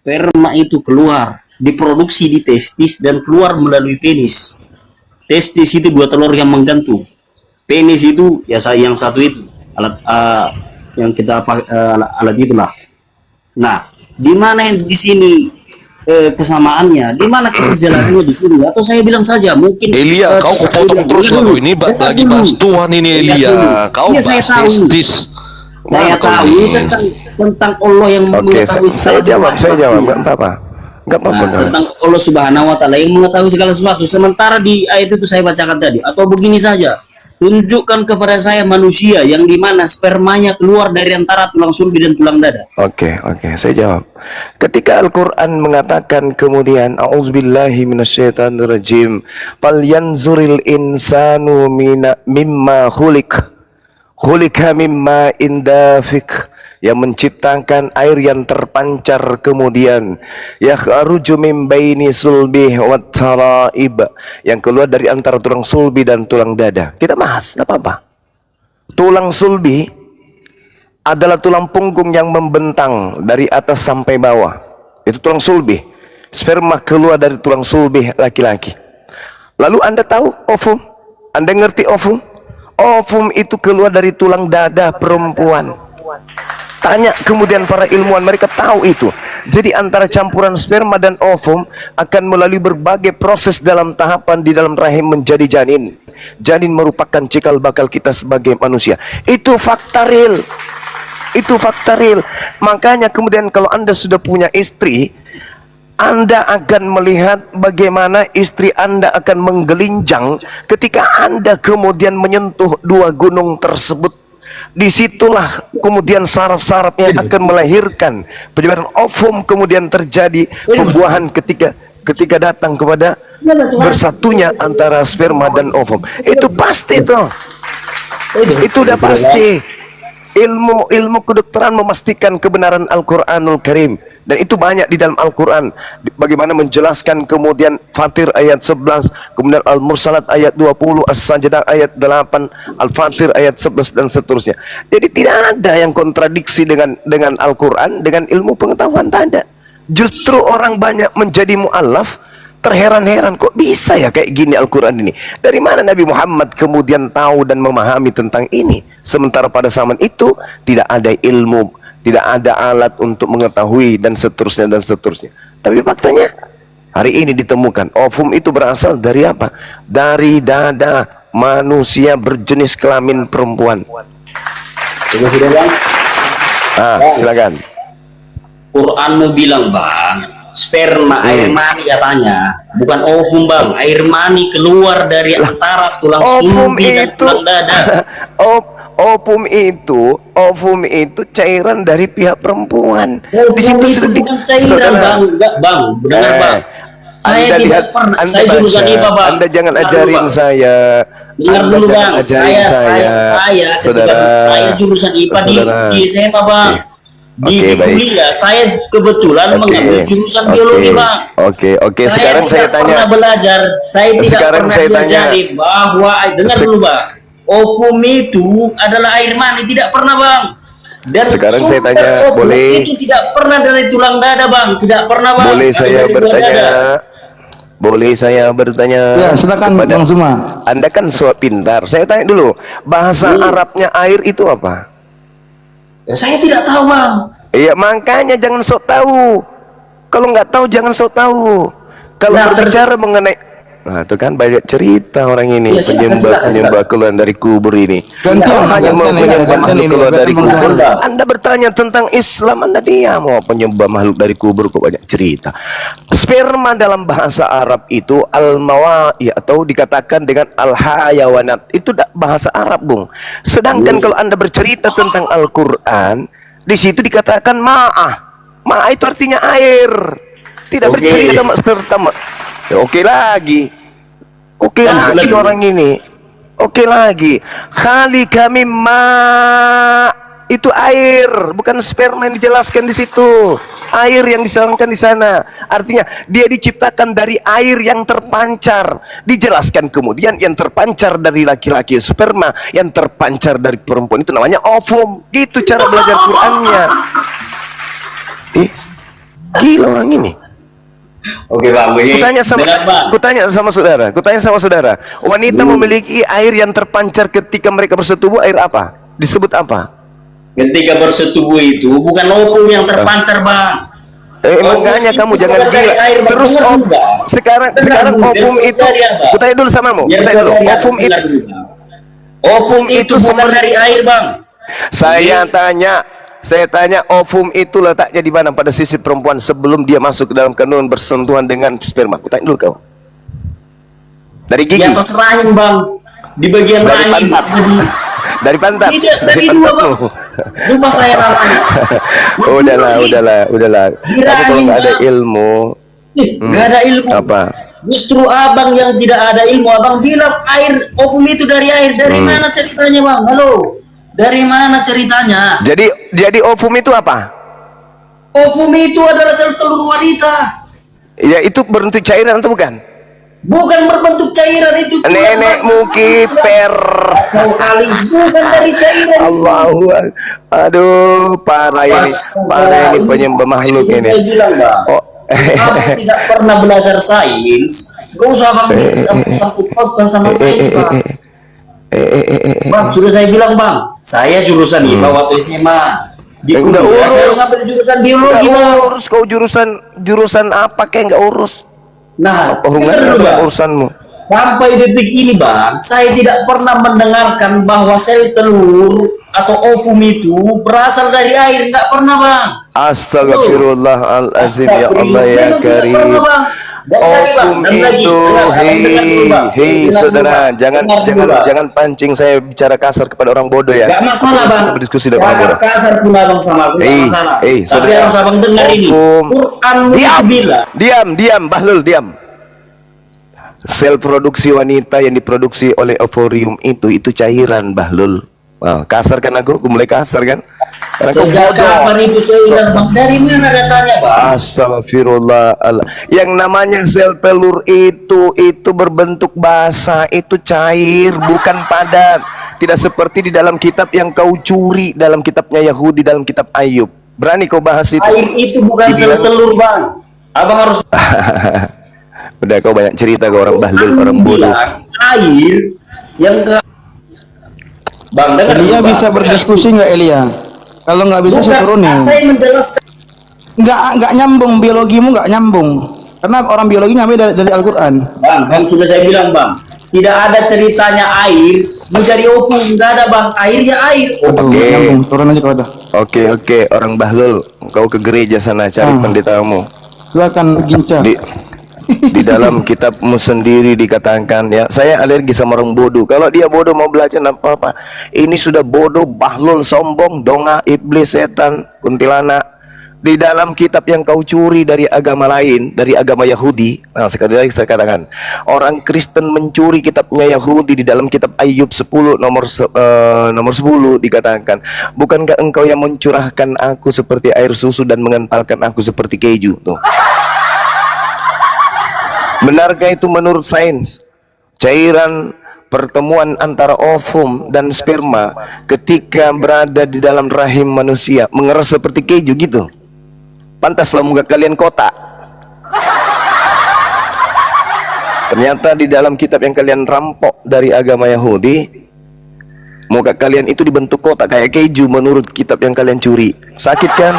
Sperma itu keluar, diproduksi di testis dan keluar melalui penis. Testis itu dua telur yang menggantung. Penis itu ya yang satu itu alat yang kita alat itulah. Nah, di mana yang di sini kesamaannya? Di mana kesejalanannya di sini? Atau saya bilang saja mungkin Elia, kau potong terus lalu ini lagi bahas Tuhan ini Elia. Kau bahas testis. Saya tahu tentang Allah yang mengetahui saya jawab nggak apa-apa. Tentang Allah Subhanahu wa taala yang mengetahui segala sesuatu. Sementara di ayat itu saya bacakan tadi, atau begini saja. Tunjukkan kepada saya manusia yang dimana spermanya keluar dari antara tulang sulbi dan tulang dada. Oke, saya jawab. Ketika Al-Quran mengatakan kemudian a'udzubillahi minasyaitonirrajim, falyanzuril insanu mimma khuliqa mimma indafik, yang menciptakan air yang terpancar kemudian yakhruju min baini sulbih wat taraib, yang keluar dari antara tulang sulbi dan tulang dada. Kita bahas, enggak apa-apa. Tulang sulbi adalah tulang punggung yang membentang dari atas sampai bawah. Itu tulang sulbi. Sperma keluar dari tulang sulbi laki-laki. Lalu Anda tahu ovum? Anda ngerti ovum? Ovum itu keluar dari tulang dada perempuan. Tanya kemudian para ilmuwan, mereka tahu itu. Jadi antara campuran sperma dan ovum akan melalui berbagai proses dalam tahapan di dalam rahim menjadi janin. Janin merupakan cikal bakal kita sebagai manusia. Itu fakta real. Itu fakta real. Makanya kemudian kalau Anda sudah punya istri, Anda akan melihat bagaimana istri Anda akan menggelinjang ketika Anda kemudian menyentuh dua gunung tersebut. Disitulah kemudian saraf-sarafnya akan melahirkan penyebaran ovum, kemudian terjadi pembuahan ketika datang kepada bersatunya antara sperma dan ovum. Itu pasti tuh. Itu udah pasti. Ilmu kedokteran memastikan kebenaran Al-Quranul Karim, dan itu banyak di dalam Al-Quran. Bagaimana menjelaskan kemudian Fatir ayat 11, kemudian Al-Mursalat ayat 20, As-Sajdah ayat 8, Al-Fatir ayat 11 dan seterusnya. Jadi tidak ada yang kontradiksi dengan Al-Quran, dengan ilmu pengetahuan, tak ada. Justru orang banyak menjadi mu'alaf, terheran-heran, kok bisa ya kayak gini Al-Quran ini. Dari mana Nabi Muhammad kemudian tahu dan memahami tentang ini, sementara pada zaman itu tidak ada ilmu, tidak ada alat untuk mengetahui dan seterusnya dan seterusnya. Tapi faktanya hari ini ditemukan ovum itu berasal dari apa? Dari dada manusia berjenis kelamin perempuan. Silakan. Quranmu bilang, Bang, sperma air mani katanya, bukan ovum, Bang. Air mani keluar dari antara tulang sulbi dan tulang dada. Ovum itu cairan dari pihak perempuan. Di situ sudah bukan cairan, Bang. Enggak, Bang. Benar, Bang. Saya tidak pernah. Saya jurusan IPA, Bang. Anda jangan ajarin saya. Dengar dulu, Bang. Saya jurusan IPA di SMA, Bang. Di kuliah saya kebetulan mengambil jurusan biologi, Bang. Oke. Sekarang saya tanya. Pernah belajar. Saya tidak pernah diajari bahwa dengar dulu, Bang. Ovum itu adalah air mani, tidak pernah, Bang. Dan sekarang saya tanya, boleh itu tidak pernah dari tulang dada, Bang. Tidak pernah, Bang. Boleh saya bertanya? Ya, silakan Bang Suma. Anda kan pintar. Saya tanya dulu, bahasa Arabnya air itu apa? Ya, saya tidak tahu, Bang. Iya, makanya jangan sok tahu. Kalau nggak tahu jangan sok tahu. Kalau berbicara mengenai, nah itu kan banyak cerita orang ini, ya, penyembah keluar dari kubur ini. Hanya mau penyembah makhluk keluar dari kubur. Anda bertanya tentang Islam, Anda diam. Mau penyembah makhluk dari kubur, kok banyak cerita. Sperma dalam bahasa Arab itu al-mawa'i, atau dikatakan dengan al-hayawanat. Itu bahasa Arab, Bung. Sedangkan kalau Anda bercerita tentang Al-Quran, di situ dikatakan ma'ah. Ma'ah itu artinya air. Tidak bercerita serta. Oke lagi orang ini. Oke lagi. Khaliqa mimma, itu air, bukan sperma yang dijelaskan di situ. Air yang disarankan di sana. Artinya dia diciptakan dari air yang terpancar. Dijelaskan kemudian yang terpancar dari laki-laki sperma, yang terpancar dari perempuan itu namanya ovum. Itu cara belajar Qur'annya. Gila orang ini. Oke bang, begini. Dengar, bang. Kutanya sama saudara. Wanita memiliki air yang terpancar ketika mereka bersetubuh, air apa? Disebut apa? Ketika bersetubuh itu bukan ovum yang terpancar bang. Makanya kamu jangan gila. Terus sekarang ovum itu, kutanya dulu samamu. Ovum itu bukan dari air bang. Saya tanya ovum itu letaknya di mana pada sisi perempuan sebelum dia masuk ke dalam kandungan bersentuhan dengan sperma. Kutanya dulu kau. Dari gigi. Di atas rahim bang. Di bagian Dari rahim. pantat. Dari pantat. Tidak, dari dua bang. Lupa saya namanya. Udahlah. Kamu kalau nggak ada ilmu, nggak ada ilmu. Apa? Justru abang yang tidak ada ilmu, abang bilang air ovum itu dari air. Dari mana ceritanya bang? Halo. Dari mana ceritanya? Jadi ovum itu apa? Ovum itu adalah sel telur wanita. Ya itu berbentuk cairan atau bukan? Bukan berbentuk cairan itu. Nenekmu kiper. Sekali bukan dari cairan. Allahu Akbar. Aduh, parah ini penyembah makhluk ini. Saya bilang bang. Oh. Kamu tidak pernah belajar sains. Gak usah bang sangkut pautkan sama sains bang. Bang, sudah saya bilang bang, saya jurusan IPA waktu SMA. Enggak urus. Saya ngambil jurusan biologi bang. Urus kau jurusan apa kayak enggak urus? Nah, Hubungannya dengan urusanmu. Sampai detik ini bang, saya tidak pernah mendengarkan bahwa sel telur atau ovum itu berasal dari air, nggak pernah bang. Astagfirullahalazim, ya Allah ya Karim. Ovum itu, hei saudara, jangan pancing saya bicara kasar kepada orang bodoh ya. Gak masalah bang. Kita berdiskusi dengan orang bodoh. Kasar pun abang sama aku, gak masalah. Tapi saudara, harus abang dengar ini. Quran diam, Bahlul, diam. Sel produksi wanita yang diproduksi oleh ovarium itu cairan, Bahlul. Wow, kasar kan aku mulai kasar kan? Sejak kapan itu cairan bang? Dari mana datanya bang? Astagfirullah. Yang namanya sel telur itu berbentuk basa, itu cair, bukan padat. Tidak seperti di dalam kitab yang kau curi, dalam kitabnya Yahudi, dalam kitab Ayub. Berani kau bahas itu? Air itu bukan sel telur bang. Abang harus. Udah kau banyak cerita ke orang Bahlul, orang bodoh. Air yang ke bang, Elia bisa berdiskusi nggak Elia? Kalau nggak bisa saya turunin. Saya menjelaskan. Nggak nyambung, biologimu nggak nyambung. Karena orang biologi ngambil dari Al-Quran. Bang, sudah saya bilang bang, tidak ada ceritanya air menjadi ovum, nggak ada bang. Airnya air. Oke. Nyambung, turun aja kalau ada. Oke, orang Bahlul, kau ke gereja sana cari pendetamu. Silakan ginca. Di dalam kitabmu sendiri dikatakan ya, saya alergi sama orang bodoh. Kalau dia bodoh mau belajar apa-apa. Ini sudah bodoh, Bahlul, sombong, donga, iblis, setan, kuntilanak. Di dalam kitab yang kau curi dari agama lain, dari agama Yahudi. Nah, sekali lagi saya katakan, orang Kristen mencuri kitabnya Yahudi. Di dalam kitab Ayub 10 nomor 10 dikatakan, bukankah engkau yang mencurahkan aku seperti air susu dan mengentalkan aku seperti keju? Tuh. Benarkah itu menurut sains? Cairan pertemuan antara ovum dan sperma ketika berada di dalam rahim manusia mengeras seperti keju gitu. Pantaslah muka kalian kotak. Ternyata di dalam kitab yang kalian rampok dari agama Yahudi, muka kalian itu dibentuk kotak kayak keju menurut kitab yang kalian curi. Sakit kan?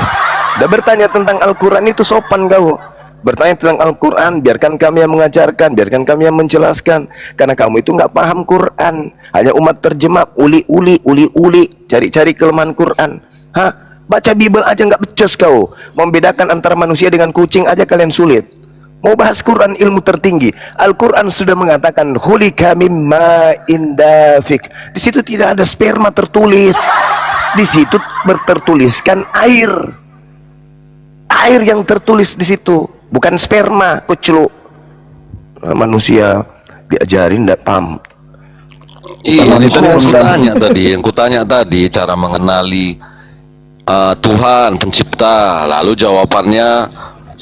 Dan bertanya tentang Al-Quran itu sopan kau. Bertanya tentang Al-Quran, biarkan kami yang mengajarkan, biarkan kami yang menjelaskan. Karena kamu itu nggak paham Quran, hanya umat terjemah, uli-uli, cari-cari kelemahan Quran. Baca Bible aja nggak becus kau. Membedakan antara manusia dengan kucing aja kalian sulit. Mau bahas Quran, ilmu tertinggi. Al-Quran sudah mengatakan khulika mimma indafik. Di situ tidak ada sperma tertulis. Di situ tertuliskan air. Air yang tertulis di situ, bukan sperma, kuclu. Manusia diajarin tidak paham. Iya, itu yang kutanya tadi cara mengenali Tuhan pencipta. Lalu jawabannya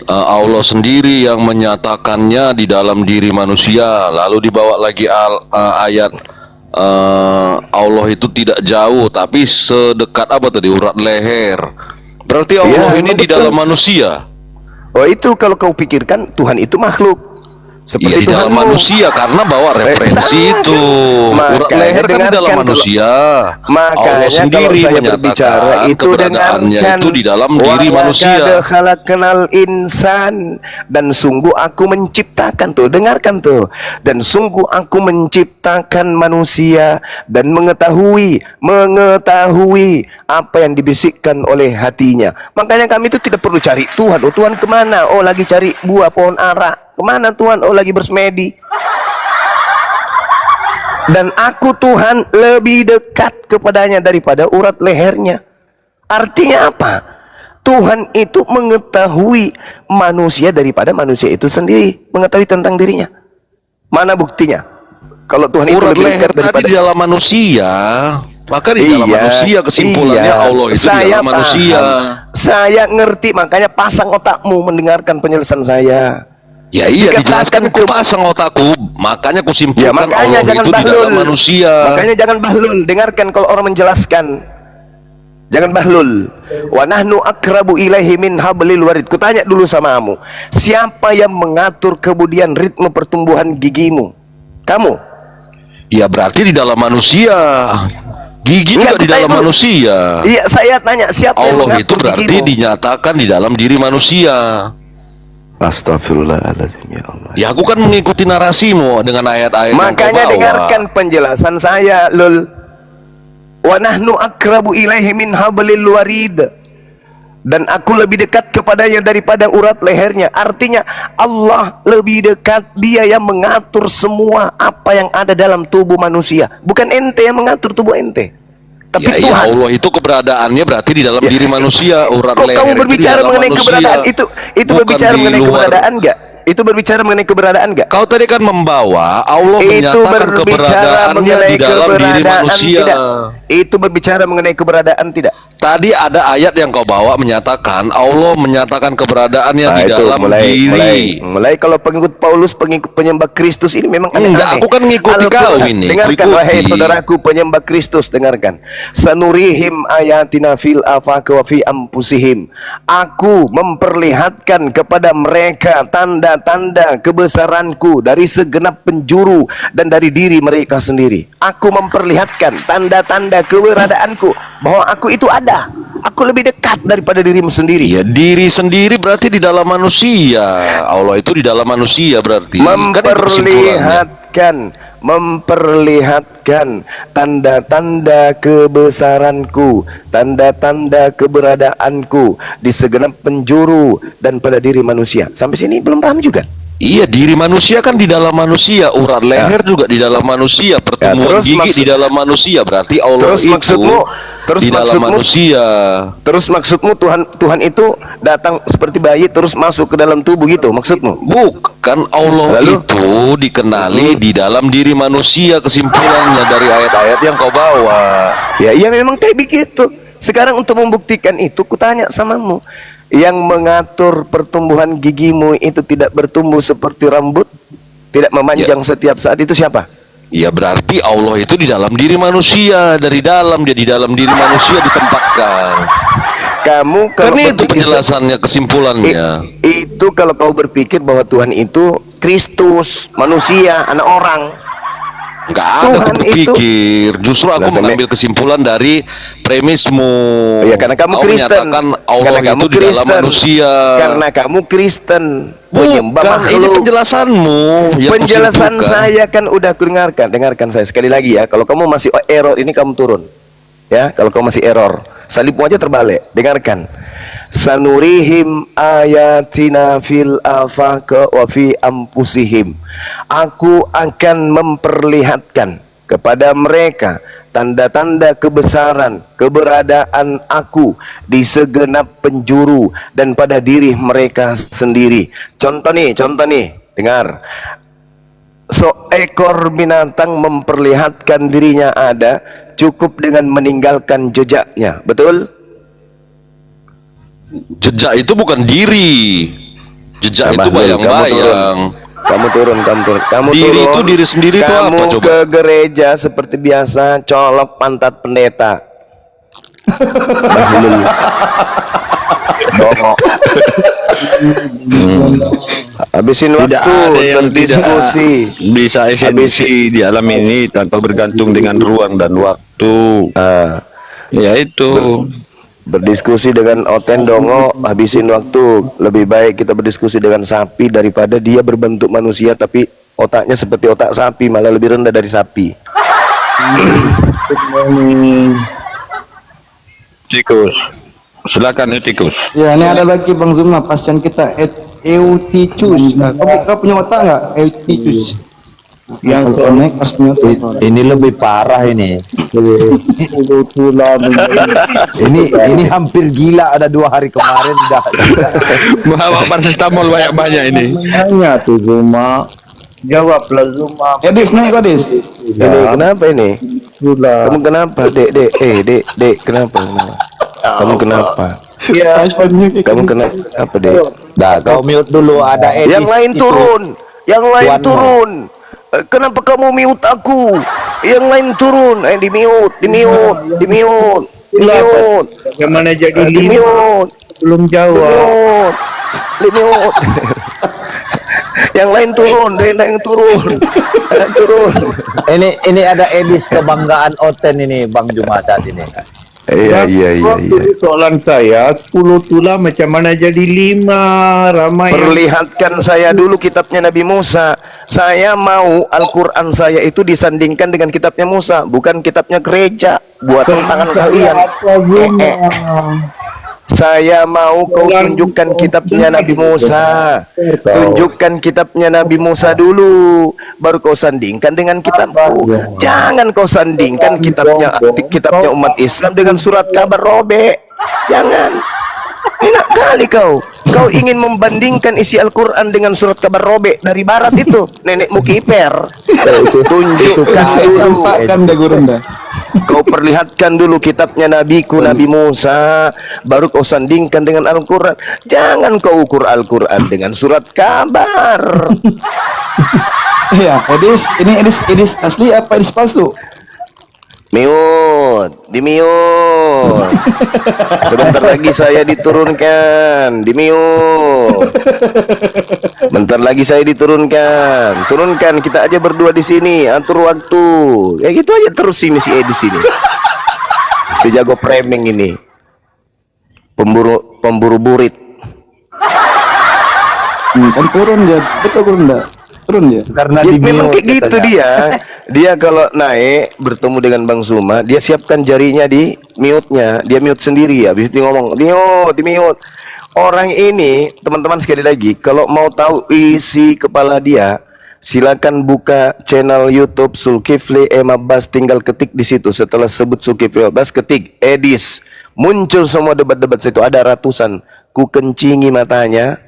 Allah sendiri yang menyatakannya di dalam diri manusia. Lalu dibawa lagi ayat Allah itu tidak jauh tapi sedekat apa tadi, urat leher. Berarti Allah ini di dalam manusia. Oh itu kalau kau pikirkan Tuhan itu makhluk Iya seperti di dalam Tuhanmu. manusia karena bawa referensi Sama itu. kan. Urat Makanya leher kan di dalam dengarkan manusia. Allah Makanya kalau sendiri saya menyatakan berbicara itu keberadaannya dengarkan. itu di dalam diri manusia. Walaqad khalaqnal insan, dan sungguh aku menciptakan tuh, dengarkan tuh. Dan sungguh aku menciptakan manusia dan mengetahui apa yang dibisikkan oleh hatinya. Makanya kami itu tidak perlu cari Tuhan. Oh Tuhan kemana? Oh lagi cari buah pohon ara. Kemana Tuhan? Oh lagi bersemedi. Dan aku Tuhan lebih dekat kepadanya daripada urat lehernya. Artinya apa? Tuhan itu mengetahui manusia daripada manusia itu sendiri, mengetahui tentang dirinya. Mana buktinya? Kalau Tuhan itu Urat lebih leher dekat daripada tadi di dalam manusia. Maka di dalam manusia kesimpulannya Allah itu di dalam manusia. Saya ngerti, makanya pasang otakmu mendengarkan penjelasan saya. Ya iya Dikatakan dijelaskan ku pasang otakku, makanya ku Ya simpulkan makanya Allah jangan itu di dalam bahlul. manusia. Makanya jangan bahlul. Dengarkan kalau orang menjelaskan. Jangan bahlul. Wa nahnu akrabu ilaihi min hablil warid. Kutanya dulu sama kamu, siapa yang mengatur kemudian ritme pertumbuhan gigimu? Kamu? Ya berarti di dalam manusia. Gigi Enggak, juga di kutanya dalam dulu. manusia. Iya, saya tanya siapa yang Allah itu mengatur berarti gigimu? dinyatakan di dalam diri manusia. Astagfirullahaladzim ya Allah. Ya aku kan mengikuti narasimu dengan ayat-ayat yang kau Makanya bawa. dengarkan penjelasan saya, lul. Wa nahnu akrabu ilaihi min hablil warid. Dan aku lebih dekat kepadanya daripada urat lehernya. Artinya Allah lebih dekat, dia yang mengatur semua apa yang ada dalam tubuh manusia. Bukan ente yang mengatur tubuh ente, tapi Ya, ya Tuhan. Allah itu keberadaannya berarti di dalam diri manusia. Urat Kok leher kamu itu di berbicara dalam mengenai manusia. keberadaan itu Bukan berbicara di mengenai luar. keberadaan enggak? Itu berbicara mengenai keberadaan enggak? Kau tadi kan membawa Allah Itu menyatakan berbicara keberadaannya mengenai di dalam diri keberadaan manusia. tidak? Itu berbicara mengenai keberadaan tidak? Tadi ada ayat yang kau bawa menyatakan Allah menyatakan keberadaannya di itu dalam diri. mulai kalau pengikut Paulus, pengikut penyembah Kristus ini memang Enggak, aneh-aneh. aku kan ngikuti kau ini, Dengarkan ku wahai ikuti. saudaraku penyembah Kristus, dengarkan. Sanurihim ayatina fil afaq wa fi anfusihim. Aku memperlihatkan kepada mereka tanda-tanda kebesaranku dari segenap penjuru dan dari diri mereka sendiri. Aku memperlihatkan tanda-tanda keberadaanku bahwa aku itu ada. Aku lebih dekat daripada dirimu sendiri. Ya diri sendiri berarti di dalam manusia. Allah itu di dalam manusia berarti. Kan itu kesimpulannya. memperlihatkan tanda-tanda kebesaranku, tanda-tanda keberadaanku di segenap penjuru dan pada diri manusia. Sampai sini belum paham juga? Iya, diri manusia kan di dalam manusia, urat leher juga di dalam manusia, pertumbuhan terus gigi di dalam manusia, berarti Allah terus itu terus di dalam maksudmu- manusia. Terus maksudmu Tuhan itu datang seperti bayi terus masuk ke dalam tubuh gitu maksudmu? Bukan, Allah Lalu? itu dikenali di dalam diri manusia, kesimpulannya dari ayat-ayat yang kau bawa. Ya, iya memang kayak begitu. Sekarang untuk membuktikan itu, kutanya samamu, yang mengatur pertumbuhan gigimu itu tidak bertumbuh seperti rambut, tidak memanjang setiap saat, itu siapa? Ya berarti Allah itu di dalam diri manusia, dari dalam dia di dalam diri manusia ditempatkan. Kamu kalau Kan itu berpikir penjelasannya, kesimpulannya. itu kalau kau berpikir bahwa Tuhan itu Kristus, manusia, anak orang. Enggak ada Tuhan aku berpikir. Justru aku Lah, mengambil kesimpulan dari premismu. Ya karena kamu Kau Kristen. menyatakan Allah Karena kamu itu di dalam manusia. Karena kamu Kristen, penyembah Bukan, ini makhluk. penjelasanmu yang Penjelasan kusimpulkan. saya kan udah dengarkan saya sekali lagi ya. Kalau kamu masih error ini, kamu turun. Ya, kalau kamu masih error, salibmu aja terbalik. Dengarkan. Sanurihim ayatina fil afaq wa fi anfusihim. Aku akan memperlihatkan kepada mereka tanda-tanda kebesaran, keberadaan aku di segenap penjuru dan pada diri mereka sendiri. Contoh nih, dengar. Seekor binatang memperlihatkan dirinya ada, cukup dengan meninggalkan jejaknya. Betul? Jejak itu bukan diri. Jejak itu Bahlul, bayang-bayang. Kamu turun. Diri itu diri sendiri itu kamu apa coba? ke gereja seperti biasa, colok pantat pendeta. Bahlul. Dongok. Habisin Tidak waktu ada yang tidak berdiskusi. bisa esensi di alam ini tanpa bergantung dengan ruang dan waktu. Ah, Ya itu. berdiskusi dengan Oten Dongo, habisin waktu. Lebih baik kita berdiskusi dengan sapi daripada dia berbentuk manusia tapi otaknya seperti otak sapi, malah lebih rendah dari sapi. Tikus. Silakan tikus. Ya, ini ada lagi Bang Zuma, pasien kita Euticus. Nah, kau punya otak nggak? Euticus. Yang naik pas punya otak. Ini lebih parah ini. Ini hampir gila, ada 2 hari kemarin dah. Bawa paracetamol banyak-banyak ini. Hanya tuh Zuma. Jawablah Zuma. Edis naik kau Edis. Ini kenapa ini? Sudah. Kamu kenapa, Dek? Dek, kenapa? Kamu kenapa? Ya, Kamu kenapa, Dek? Dah, kau mute dulu, ada edis. Yang lain itu. turun. Yang lain Tuanmu. turun. Kenapa kamu mute aku? Yang lain turun. Di mute. bagaimana jadi Di 5 mute. belum jawab. Di mute. Yang lain turun. Turun. Ini ada edis kebanggaan Oten ini, Bang Juma saat ini. Iya. Waktu soalan saya 10 tulah macam mana jadi 5 ramai. Perlihatkan saya dulu kitabnya Nabi Musa. Saya mau Al-Quran saya itu disandingkan dengan kitabnya Musa, bukan kitabnya gereja buatan tangan kalian. Saya mau kau tunjukkan kitabnya Nabi Musa. Tunjukkan kitabnya Nabi Musa dulu, baru kau sandingkan dengan kitabku. Jangan kau sandingkan kitabnya umat Islam dengan surat kabar Robe. Jangan. Enak kali kau. Kau ingin membandingkan isi Al-Quran dengan surat kabar Robe dari barat itu, nenekmu kiper. Tunjukkan dulu. Campakkan dah gurun dah. Kau perlihatkan dulu kitabnya nabiku Nabi Musa, baru kau sandingkan dengan Al-Quran. Jangan kau ukur Al-Quran dengan surat kabar. Ya, Edis, ini Edis asli apa Edis palsu? Di mute. Sebentar lagi saya diturunkan. Di mute. Bentar lagi saya diturunkan. Turunkan, kita aja berdua di sini, atur waktu. Ya gitu aja terus ini si Edis ini. Si jago framing ini. Pemburu burit. Kan turun dia, betul turun dah. Turun dia. Karena Ya, di memang mute kayak gitu katanya. dia kalau naik bertemu dengan Bang Suma, dia siapkan jarinya di mute-nya, dia mute sendiri, habis itu ngomong di mute. Orang ini, teman-teman sekali lagi, kalau mau tahu isi kepala dia, silakan buka channel YouTube Zulkifli M Abbas, tinggal ketik di situ. Setelah sebut Zulkifli Abbas, ketik Edis, muncul semua debat-debat situ, ada ratusan. Ku kencingi matanya,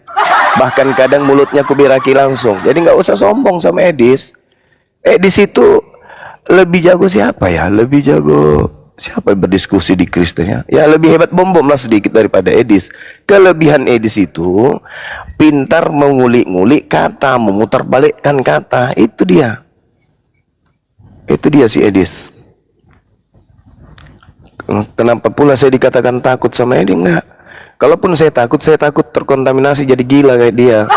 bahkan kadang mulutnya kubiraki langsung. Jadi nggak usah sombong sama Edis. Edis itu lebih jago siapa ya? Lebih jago siapa yang berdiskusi di Kristen ya? Ya lebih hebat bom-bom lah sedikit daripada Edis. Kelebihan Edis itu pintar mengulik-ngulik kata, memutarbalikkan kata. Itu dia. Itu dia si Edis. Kenapa pula saya dikatakan takut sama Edis? Enggak. Kalaupun saya takut terkontaminasi jadi gila kayak dia.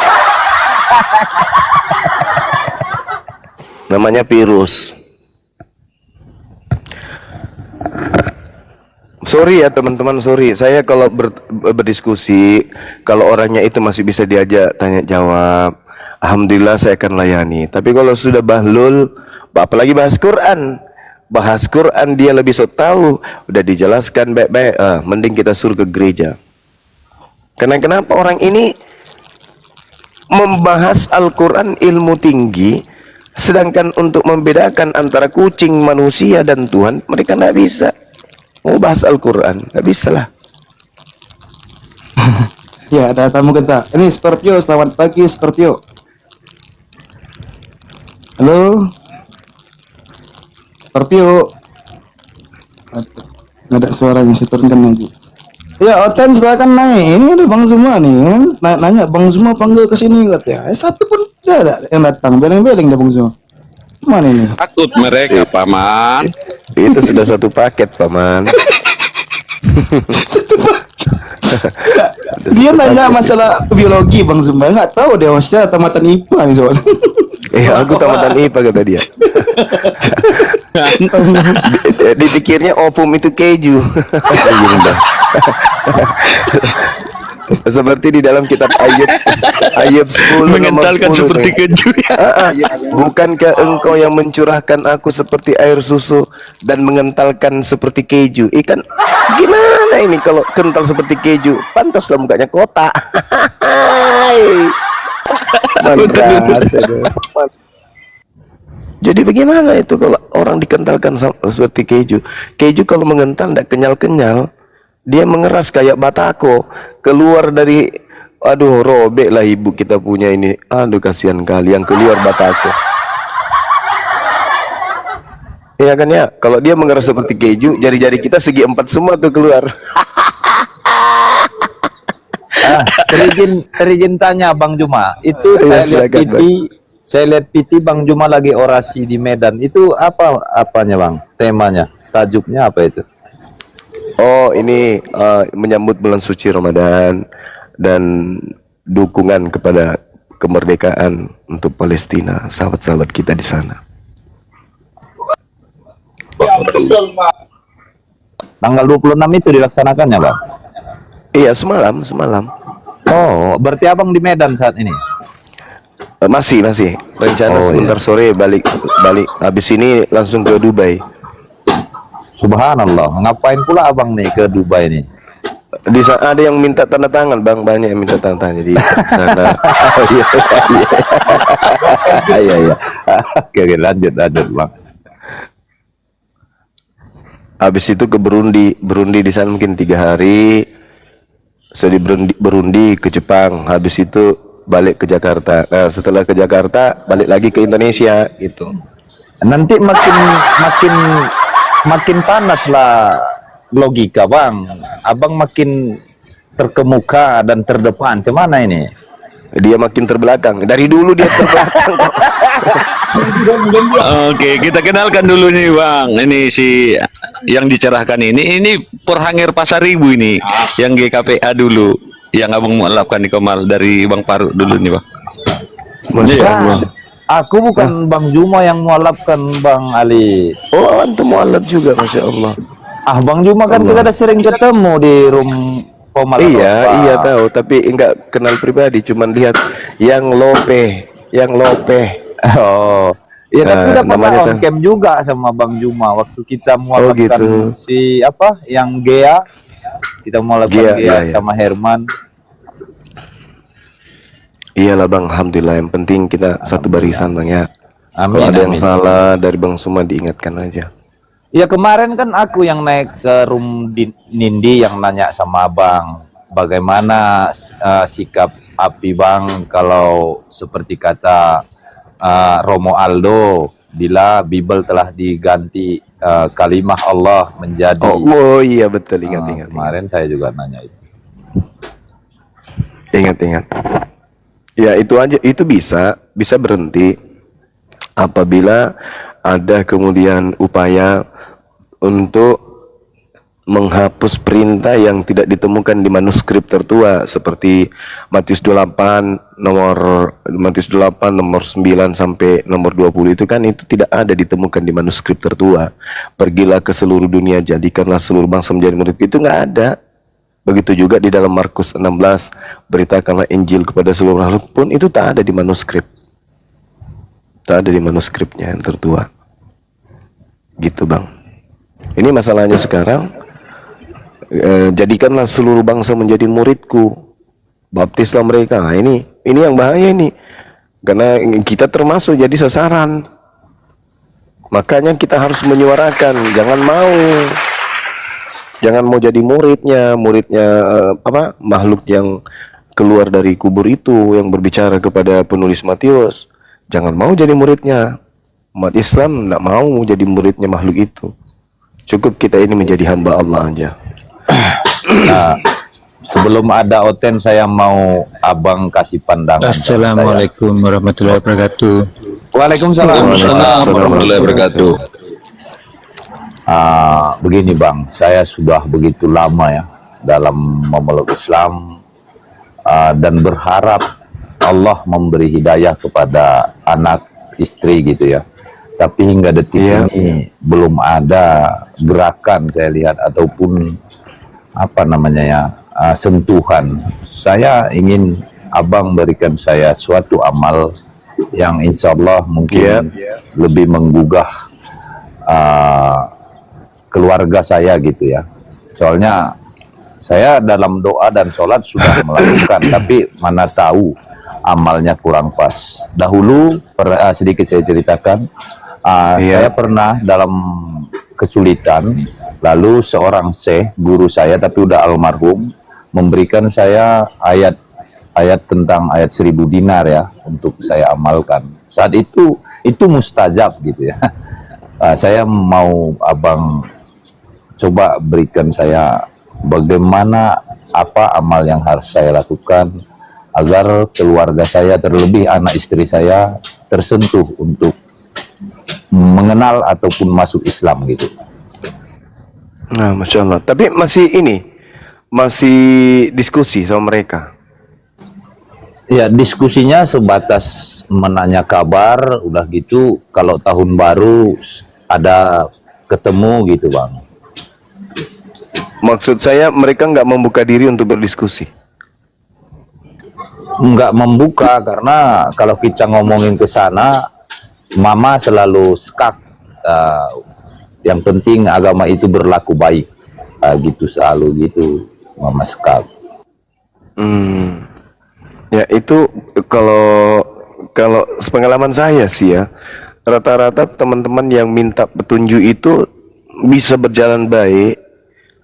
Namanya virus. Sorry ya teman-teman, sorry. Saya kalau berdiskusi, kalau orangnya itu masih bisa diajak tanya jawab, alhamdulillah saya akan layani. Tapi kalau sudah bahlul, apalagi bahas Quran dia lebih so tahu, udah dijelaskan baik-baik, mending kita suruh ke gereja. Karena kenapa orang ini membahas Al-Quran ilmu tinggi, sedangkan untuk membedakan antara kucing, manusia, dan Tuhan, mereka tidak bisa. Mau bahas Al-Quran, tidak bisa lah. Ya, ada tamu kita. Ini Scorpio, selamat pagi Scorpio. Halo. Scorpio. Nggak ada suaranya, saya turunkan lagi. Ya, Oten silakan naik. Ini ada Bang Zuma nih. Nanya Bang Zuma panggil ke sini katanya. Satu pun tidak ada yang datang. Beleng-beleng dah Bang Zuma. Mana ini? Takut mereka, Paman. Itu sudah satu paket, Paman. Satu paket. Dia nanya masalah biologi Bang Zuma, nggak tahu dia hostnya tamatan IPA nih soalnya. Aku tamatan IPA kata dia. Dipikirnya opum itu keju. Gitu dah. Seperti di dalam kitab Ayub 10 Mengentalkan nomor 10 seperti tuh. keju ya. Bukankah engkau yang mencurahkan aku seperti air susu dan mengentalkan seperti keju? Ikan gimana ini kalau kental seperti keju? Pantaslah mukanya kotak. Mantas, aduh. Jadi bagaimana itu kalau orang dikentalkan seperti keju? Keju kalau mengental tidak kenyal-kenyal, dia mengeras kayak batako, keluar dari, aduh robek lah ibu kita punya ini, aduh kasihan kali yang keluar batako. Iya kan ya, kalau dia mengeras seperti keju, jari-jari kita segi 4 semua tuh keluar. Terizin tanya Bang Juma, itu Iya, saya lihat silakan, PT, saya lihat PT Bang Juma lagi orasi di Medan. Itu apanya Bang? Temanya, tajuknya apa itu? Oh ini menyambut bulan suci Ramadan dan dukungan kepada kemerdekaan untuk Palestina, sahabat-sahabat kita di sana. Tanggal 26 itu dilaksanakannya Bang? Iya semalam. Oh, berarti Abang di Medan saat ini? Masih rencana Oh, sebentar sore balik habis ini langsung ke Dubai. Subhanallah, ngapain pula Abang nih ke Dubai nih? Di sana ada yang minta tanda tangan Bang, banyak yang minta tanda tangan jadi sana. Iya. Oke, lanjut Bang. Habis itu ke Burundi di sana mungkin 3 hari. So di Burundi ke Jepang, habis itu balik ke Jakarta. Nah, setelah ke Jakarta balik lagi ke Indonesia gitu. Nanti makin panas lah logika Bang. Abang makin terkemuka dan terdepan. Cemana ini? Dia makin terbelakang. Dari dulu dia terbelakang. Oke, kita kenalkan dulu nih Bang. Ini si yang dicerahkan ini Perhangir Pasar Ibu ini, yang GKPA dulu, yang Abang melakukan di Komal dari Bang Faruk dulu nih Bang. Masya Nah, Allah. aku bukan Bang Juma yang mualafkan Bang Ali. Oh, antum mualaf juga, Masya Allah. Ah, Bang Juma kan kita udah sering ketemu di room Komal. Iya tahu, tapi enggak kenal pribadi, cuman lihat yang lope. Oh, iya tapi udah pernah namanya on cam juga sama Bang Juma waktu kita mualafkan gitu. si apa yang Gea, kita mualafkan Gea iya. sama Herman. Iyalah Bang, alhamdulillah, yang penting kita satu barisan Bang ya. Amin. Kalau ada yang amin. salah dari Bang Suma diingatkan aja. Ya kemarin kan aku yang naik ke room Nindi yang nanya sama Abang bagaimana sikap Api Bang kalau seperti kata Romo Aldo bila Bible telah diganti kalimah Allah menjadi. Oh iya betul, ingat. Kemarin saya juga nanya itu. Ingat. Ya itu aja, itu bisa berhenti apabila ada kemudian upaya untuk menghapus perintah yang tidak ditemukan di manuskrip tertua seperti Matius 8 nomor 9 sampai nomor 20 itu kan, itu tidak ada ditemukan di manuskrip tertua. Pergilah ke seluruh dunia, jadikanlah seluruh bangsa menjadi murid. Itu nggak ada. Begitu juga di dalam Markus 16, beritakanlah Injil kepada seluruh makhluk pun, itu tak ada di manuskrip. Tak ada di manuskripnya yang tertua. Gitu Bang. Ini masalahnya sekarang, jadikanlah seluruh bangsa menjadi muridku, baptislah mereka. Nah, ini yang bahaya ini, karena kita termasuk jadi sasaran. Makanya kita harus menyuarakan, jangan mau jadi muridnya makhluk yang keluar dari kubur itu, yang berbicara kepada penulis Matius. Jangan mau jadi muridnya. Umat Islam tidak mau jadi muridnya makhluk itu. Cukup kita ini menjadi hamba Allah aja. Nah, sebelum ada Oten saya mau Abang kasih pandangan. Assalamualaikum warahmatullahi wabarakatuh. Waalaikumsalam. Warahmatullahi wabarakatuh. Begini Bang, saya sudah begitu lama ya dalam memeluk Islam, dan berharap Allah memberi hidayah kepada anak istri gitu ya. Tapi hingga detik ini belum ada gerakan saya lihat ataupun apa namanya ya, sentuhan. Saya ingin abang berikan saya suatu amal yang insya Allah mungkin lebih menggugah keluarga saya gitu ya. Soalnya saya dalam doa dan sholat sudah melakukan, tapi mana tahu amalnya kurang pas. Dahulu sedikit saya ceritakan, saya pernah dalam kesulitan, lalu seorang syekh, guru saya tapi udah almarhum, memberikan saya ayat tentang ayat 1000 dinar ya, untuk saya amalkan. Saat itu mustajab gitu ya. Saya mau abang coba berikan saya bagaimana, apa amal yang harus saya lakukan agar keluarga saya, terlebih anak istri saya, tersentuh untuk mengenal ataupun masuk Islam gitu. Nah, Masya Allah. Tapi masih diskusi sama mereka. Ya, diskusinya sebatas menanya kabar, udah gitu kalau tahun baru ada ketemu gitu bang. Maksud saya mereka nggak membuka diri untuk berdiskusi. Nggak membuka, karena kalau kita ngomongin ke sana, mama selalu skak. Yang penting agama itu berlaku baik, gitu selalu gitu, mama skak. Ya itu kalau sepengalaman saya sih ya, rata-rata teman-teman yang minta petunjuk itu bisa berjalan baik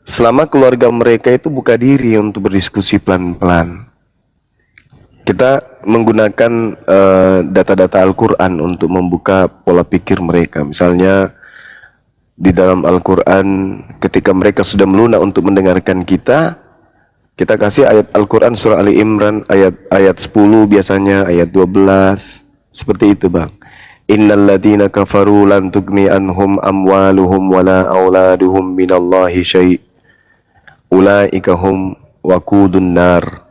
selama keluarga mereka itu buka diri untuk berdiskusi pelan-pelan. Kita menggunakan data-data Al-Quran untuk membuka pola pikir mereka. Misalnya di dalam Al-Quran, ketika mereka sudah melunak untuk mendengarkan kita kasih ayat Al-Quran surah Ali Imran ayat 10 biasanya, ayat 12, seperti itu bang. Innal ladina kafaru lan tugni anhum amwaluhum wala auladuhum minallahi syai' ulaika hum waqudun nar.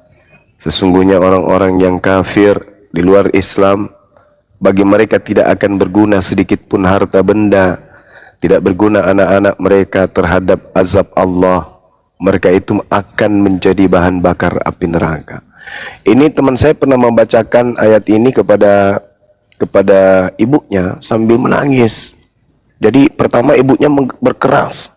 Sesungguhnya orang-orang yang kafir di luar Islam, bagi mereka tidak akan berguna sedikit pun harta benda, tidak berguna anak-anak mereka terhadap azab Allah. Mereka itu akan menjadi bahan bakar api neraka. Ini teman saya pernah membacakan ayat ini kepada ibunya sambil menangis. Jadi pertama ibunya berkeras,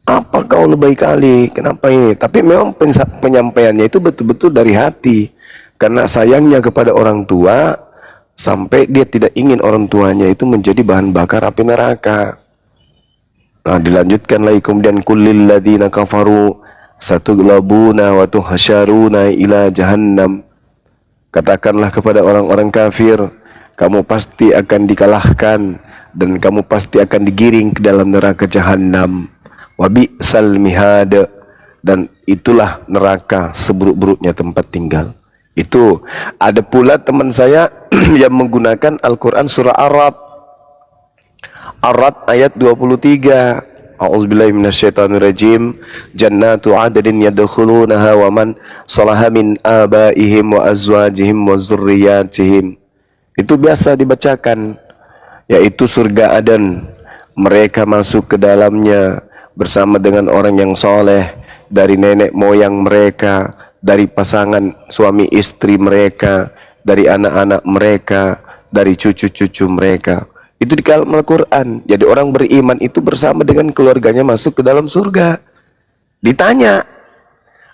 apa kau lebay kali, kenapa ini? Tapi memang penyampaiannya itu betul-betul dari hati, karena sayangnya kepada orang tua, sampai dia tidak ingin orang tuanya itu menjadi bahan bakar api neraka. Nah, dilanjutkan lagi kemudian, kullil ladina kafaru satughlabuna wa tuhsyaruna ila jahannam. Katakanlah kepada orang-orang kafir, kamu pasti akan dikalahkan dan kamu pasti akan digiring ke dalam neraka jahanam. Wa bi'sal mihad, dan itulah neraka seburuk-buruknya tempat tinggal. Itu ada pula teman saya yang menggunakan Al-Quran surah Ar-Ra'd ayat 23. A'udzubillahi minasyaitonirrajim. Jannatu 'adnin yadkhulunaha wa man salaha min abaihim wa azwajihim wa dzurriyyatihim. Itu biasa dibacakan, yaitu surga Aden. Mereka masuk ke dalamnya bersama dengan orang yang soleh dari nenek moyang mereka, dari pasangan suami istri mereka, dari anak-anak mereka, dari cucu-cucu mereka. Itu di dalam Al-Quran. Jadi orang beriman itu bersama dengan keluarganya masuk ke dalam surga. Ditanya,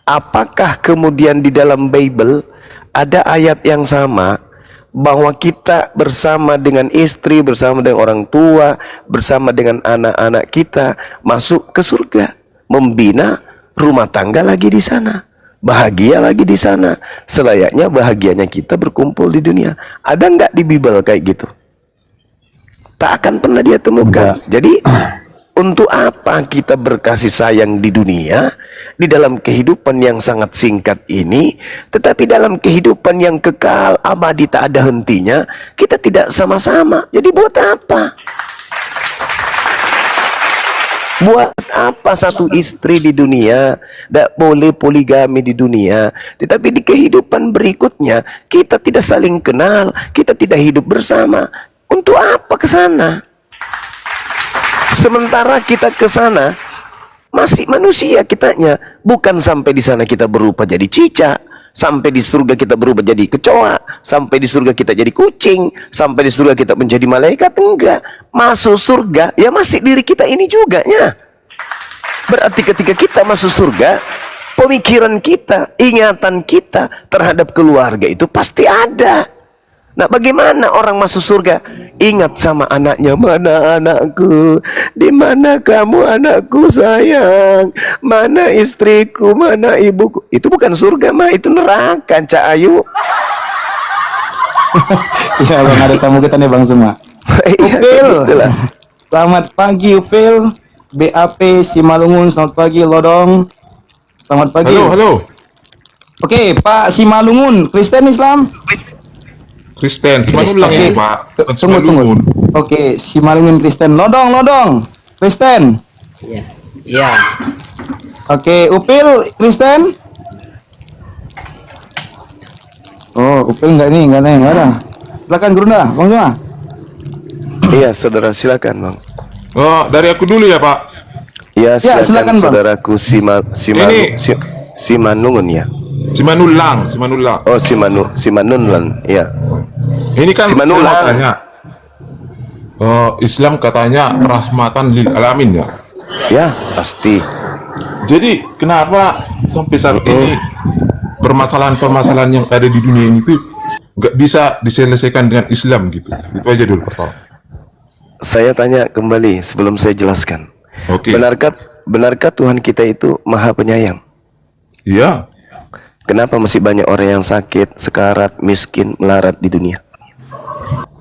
apakah kemudian di dalam Bible ada ayat yang sama, bahwa kita bersama dengan istri, bersama dengan orang tua, bersama dengan anak-anak kita masuk ke surga, membina rumah tangga lagi di sana, bahagia lagi di sana, selayaknya bahagianya kita berkumpul di dunia. Ada nggak di Bible kayak gitu? Tak akan pernah dia temukan. Jadi untuk apa kita berkasih sayang di dunia, di dalam kehidupan yang sangat singkat ini, tetapi dalam kehidupan yang kekal abadi tak ada hentinya, kita tidak sama-sama. Jadi buat apa? Buat apa satu istri di dunia? Tidak boleh poligami di dunia. Tetapi di kehidupan berikutnya, kita tidak saling kenal, kita tidak hidup bersama. Untuk apa ke sana? Sementara kita ke sana, masih manusia kitanya. Bukan sampai di sana kita berubah jadi cicak. Sampai di surga kita berubah jadi kecoa, sampai di surga kita jadi kucing, sampai di surga kita menjadi malaikat. Enggak, masuk surga ya masih diri kita ini juga ya. Berarti ketika kita masuk surga, pemikiran kita, ingatan kita terhadap keluarga itu pasti ada. Nah, bagaimana orang masuk surga ingat sama anaknya? Mana anakku? Di mana kamu anakku sayang? Mana istriku? Mana ibuku? Itu bukan surga mah, itu neraka, Cak Ayu. Iya bang, ada tamu kita nih bang semua. Upil, Itulah. selamat pagi Upil. BAP Simalungun, selamat pagi Lodong. Selamat pagi. Halo. Oke, Pak Simalungun, Kristen Islam? Kristen, Simalungun Oke, ya, Pak. Bukan tunggu. Simalungun. Oke, Simalungun Kristen. Lodong, Kristen. Iya. Oke, Upil Kristen. Oh, Upil enggak ada. Silakan Gurunda, Bang semua. Iya, saudara, silakan, Bang. Oh, dari aku dulu ya, Pak. Ya, silakan, silakan, Bang. saudaraku Ini- Simanungun ya. Simanulang. Oh, Simanunlan, ya. Ini kan Simanulang. saya mau tanya. Islam katanya rahmatan lil alamin ya. Ya, pasti. Jadi kenapa sampai saat ini permasalahan-permasalahan yang ada di dunia ini tuh nggak bisa diselesaikan dengan Islam gitu? Itu aja dulu pertama. Saya tanya kembali sebelum saya jelaskan. Oke. Benarkah Tuhan kita itu Maha Penyayang? Iya. Kenapa masih banyak orang yang sakit, sekarat, miskin, melarat di dunia?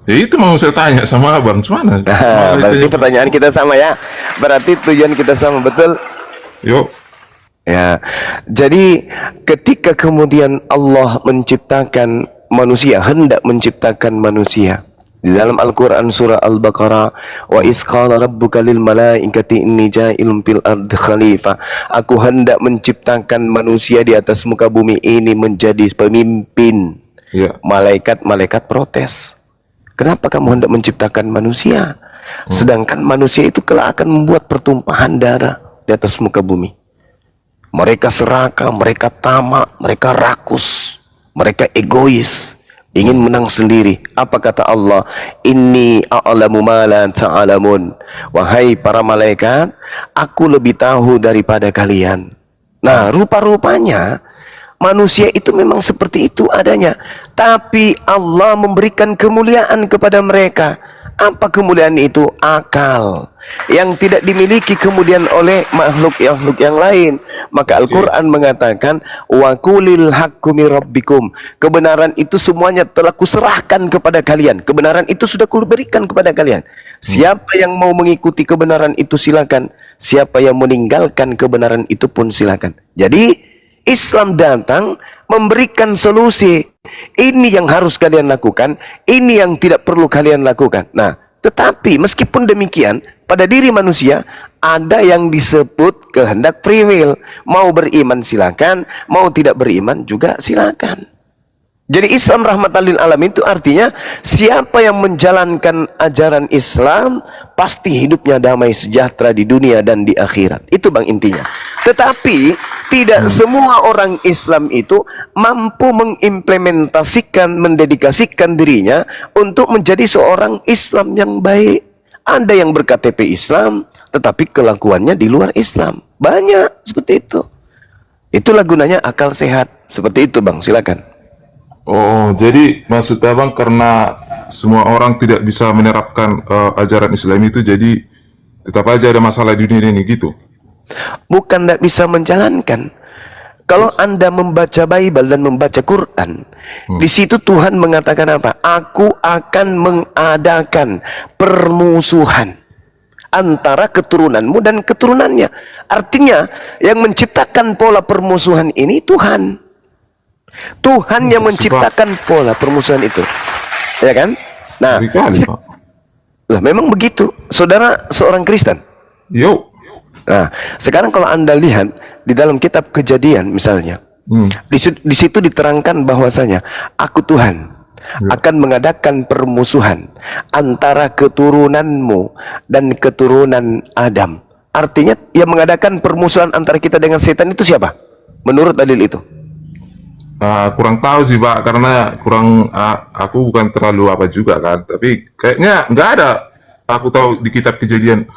Ya itu mau saya tanya sama Abang Semana. Nah, berarti pertanyaan kita sama ya. Berarti tujuan kita sama, betul? Yuk. Ya. Jadi ketika kemudian Allah menciptakan manusia, hendak menciptakan manusia, di dalam Al-Quran surah Al-Baqarah, wa isqala rabbuka lil malaikati inni ja'ilun fil ardi khalifah. Aku hendak menciptakan manusia di atas muka bumi ini menjadi pemimpin. Ya. Malaikat protes. Kenapa kamu hendak menciptakan manusia? Sedangkan manusia itu kelak akan membuat pertumpahan darah di atas muka bumi. Mereka serakah, mereka tamak, mereka rakus, mereka egois, ingin menang sendiri. Apa kata Allah? Inni a'lamu ma la ta'lamun. Wahai para malaikat, aku lebih tahu daripada kalian. Nah, rupa-rupanya manusia itu memang seperti itu adanya. Tapi Allah memberikan kemuliaan kepada mereka. Apa kemuliaan itu? Akal yang tidak dimiliki kemudian oleh makhluk yang lain. Maka Al-Quran mengatakan, wa qulil haqqu mir rabbikum. Kebenaran itu semuanya telah kuserahkan kepada kalian. Kebenaran itu sudah kuberikan kepada kalian. Siapa yang mau mengikuti kebenaran itu silakan. Siapa yang meninggalkan kebenaran itu pun silakan. Jadi Islam datang memberikan solusi. Ini yang harus kalian lakukan, ini yang tidak perlu kalian lakukan. Nah, tetapi meskipun demikian, pada diri manusia ada yang disebut kehendak free will. Mau beriman silakan, mau tidak beriman juga silakan. Jadi Islam rahmatan lil alamin itu artinya siapa yang menjalankan ajaran Islam pasti hidupnya damai sejahtera di dunia dan di akhirat. Itu bang intinya. Tetapi tidak semua orang Islam itu mampu mengimplementasikan, mendedikasikan dirinya untuk menjadi seorang Islam yang baik. Ada yang berKTP Islam tetapi kelakuannya di luar Islam. Banyak seperti itu. Itulah gunanya akal sehat. Seperti itu bang, silakan. Oh, jadi maksud Abang karena semua orang tidak bisa menerapkan ajaran Islam itu, jadi tetap aja ada masalah di dunia ini gitu? Bukan tidak bisa menjalankan. Kalau Anda membaca Bible dan membaca Quran, di situ Tuhan mengatakan apa? Aku akan mengadakan permusuhan antara keturunanmu dan keturunannya. Artinya yang menciptakan pola permusuhan ini Tuhan. Tuhan yang menciptakan pola permusuhan itu, ya kan? Nah, Lah, memang begitu. Saudara seorang Kristen, Yo. Nah, sekarang kalau Anda lihat di dalam kitab Kejadian misalnya, di situ diterangkan bahwasanya aku Tuhan akan mengadakan permusuhan antara keturunanmu dan keturunan Adam. Artinya yang mengadakan permusuhan antara kita dengan setan itu siapa? Menurut dalil itu. Kurang tahu sih Pak, karena aku bukan terlalu apa juga kan, tapi kayaknya nggak ada. Aku tahu di kitab Kejadian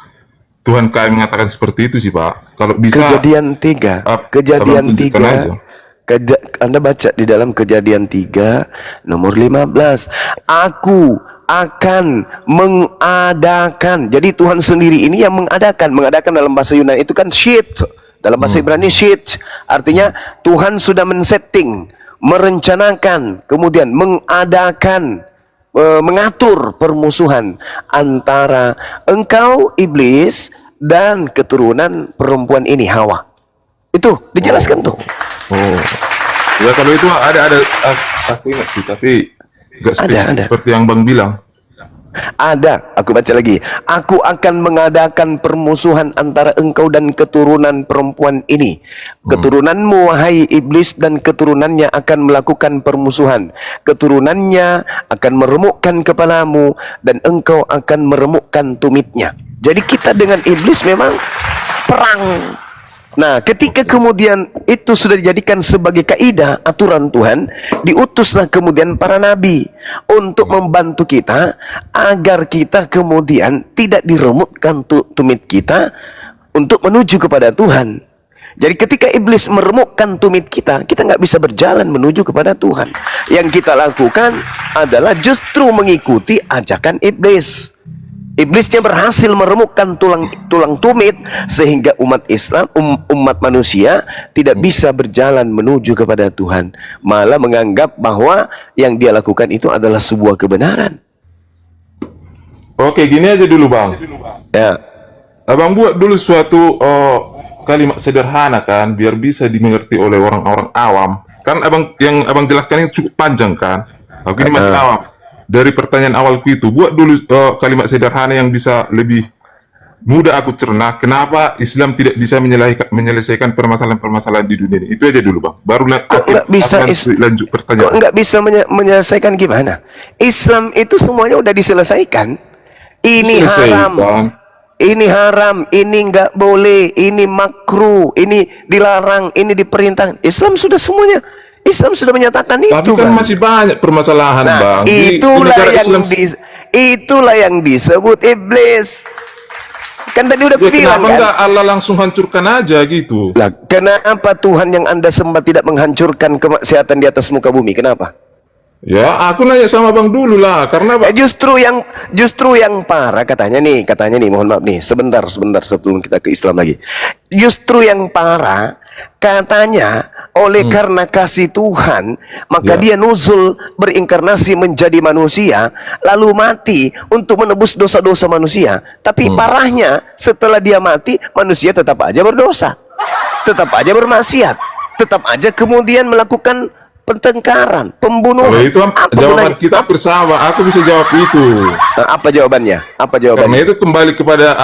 Tuhan kayak mengatakan seperti itu sih Pak. Kalau bisa Kejadian 3, Kejadian Abang tunjukkan 3. aja. Anda baca di dalam Kejadian 3 nomor 15. Aku akan mengadakan. Jadi Tuhan sendiri ini yang mengadakan. Mengadakan dalam bahasa Yunani itu kan shit. Dalam bahasa Ibrani shit. Artinya Tuhan sudah men-setting, merencanakan, kemudian mengadakan, mengatur permusuhan antara engkau iblis dan keturunan perempuan ini Hawa. Itu dijelaskan tuh. Ya kalau itu ada aku ingat sih, tapi nggak spesifik seperti yang Bang bilang. Ada, aku baca lagi. Aku akan mengadakan permusuhan antara engkau dan keturunan perempuan ini. Keturunanmu, wahai iblis, dan keturunannya akan melakukan permusuhan. Keturunannya akan meremukkan kepalamu, dan engkau akan meremukkan tumitnya. Jadi kita dengan iblis memang perang. Nah, ketika kemudian itu sudah dijadikan sebagai kaidah aturan Tuhan, diutuslah kemudian para nabi untuk membantu kita agar kita kemudian tidak diremukkan tumit kita untuk menuju kepada Tuhan. Jadi ketika iblis meremukkan tumit kita, kita nggak bisa berjalan menuju kepada Tuhan. Yang kita lakukan adalah justru mengikuti ajakan iblis. Iblisnya berhasil meremukkan tulang tumit sehingga umat Islam, umat manusia tidak bisa berjalan menuju kepada Tuhan, malah menganggap bahwa yang dia lakukan itu adalah sebuah kebenaran. Oke, gini aja dulu Bang. Ya. Abang buat dulu suatu kalimat sederhana kan, biar bisa dimengerti oleh orang-orang awam. Kan yang abang jelaskan ini cukup panjang kan. Aku ini masih awam. Dari pertanyaan awalku itu, buat dulu kalimat sederhana yang bisa lebih mudah aku cerna. Kenapa Islam tidak bisa menyelesaikan permasalahan-permasalahan di dunia ini? Itu aja dulu Bang. Baru nggak bisa lanjut pertanyaan. Kok nggak bisa menyelesaikan gimana? Islam itu semuanya udah diselesaikan. Ini haram. Ini haram, ini nggak boleh, ini makruh, ini dilarang, ini diperintahkan. Islam sudah semuanya. Islam sudah menyatakan itu. Tapi kan Bang, masih banyak permasalahan, Bang. Itulah yang disebut iblis. Kan tadi udah bilang kenapa kan? enggak Allah langsung hancurkan aja gitu? Lah, kenapa Tuhan yang Anda sembah tidak menghancurkan kemaksiatan di atas muka bumi? Kenapa? Ya, aku nanya sama Bang dulu lah, karena justru yang parah katanya nih, mohon maaf nih, sebentar sebelum kita ke Islam lagi. Justru yang parah katanya oleh karena kasih Tuhan, maka dia nuzul berinkarnasi menjadi manusia, lalu mati untuk menebus dosa-dosa manusia. Tapi parahnya setelah dia mati, manusia tetap aja berdosa, tetap aja bermaksiat, tetap aja kemudian melakukan pertengkaran, pembunuhan. kalau itu jawaban kita bersama, aku bisa jawab itu. Apa jawabannya? Karena itu kembali kepada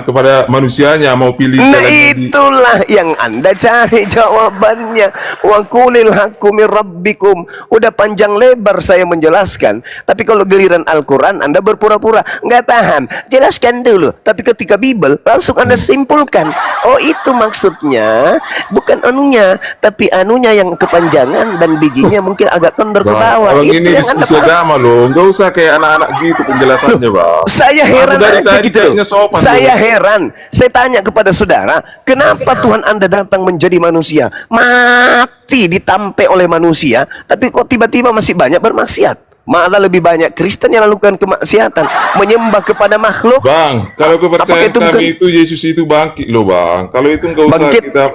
kepada manusianya mau pilih. Nah, itulah yang Anda cari jawabannya. Wa qulil haqqu mir rabbikum. Udah panjang lebar saya menjelaskan, tapi kalau giliran Al-Qur'an Anda berpura-pura nggak tahan. Jelaskan dulu. Tapi ketika Bible langsung Anda simpulkan. Oh, itu maksudnya, bukan anunya, tapi anunya yang kepanjangan dan bijinya mungkin agak kendor ke bawah. Bang, Itu ini yang diskusi Anda agama loh, nggak usah kayak anak-anak gitu penjelasannya, Bang. Saya heran dari aja tadi gitu. kayaknya sopan Saya loh. heran. Saya tanya kepada saudara, kenapa Tuhan Anda datang menjadi manusia, mati ditampe oleh manusia, tapi kok tiba-tiba masih banyak bermaksiat? Malah lebih banyak Kristen yang melakukan kemaksiatan, menyembah kepada makhluk. Bang, kalau kepercayaan kami itu Yesus itu bangkit loh, Bang. Kalau itu nggak usah Bangkit. kita.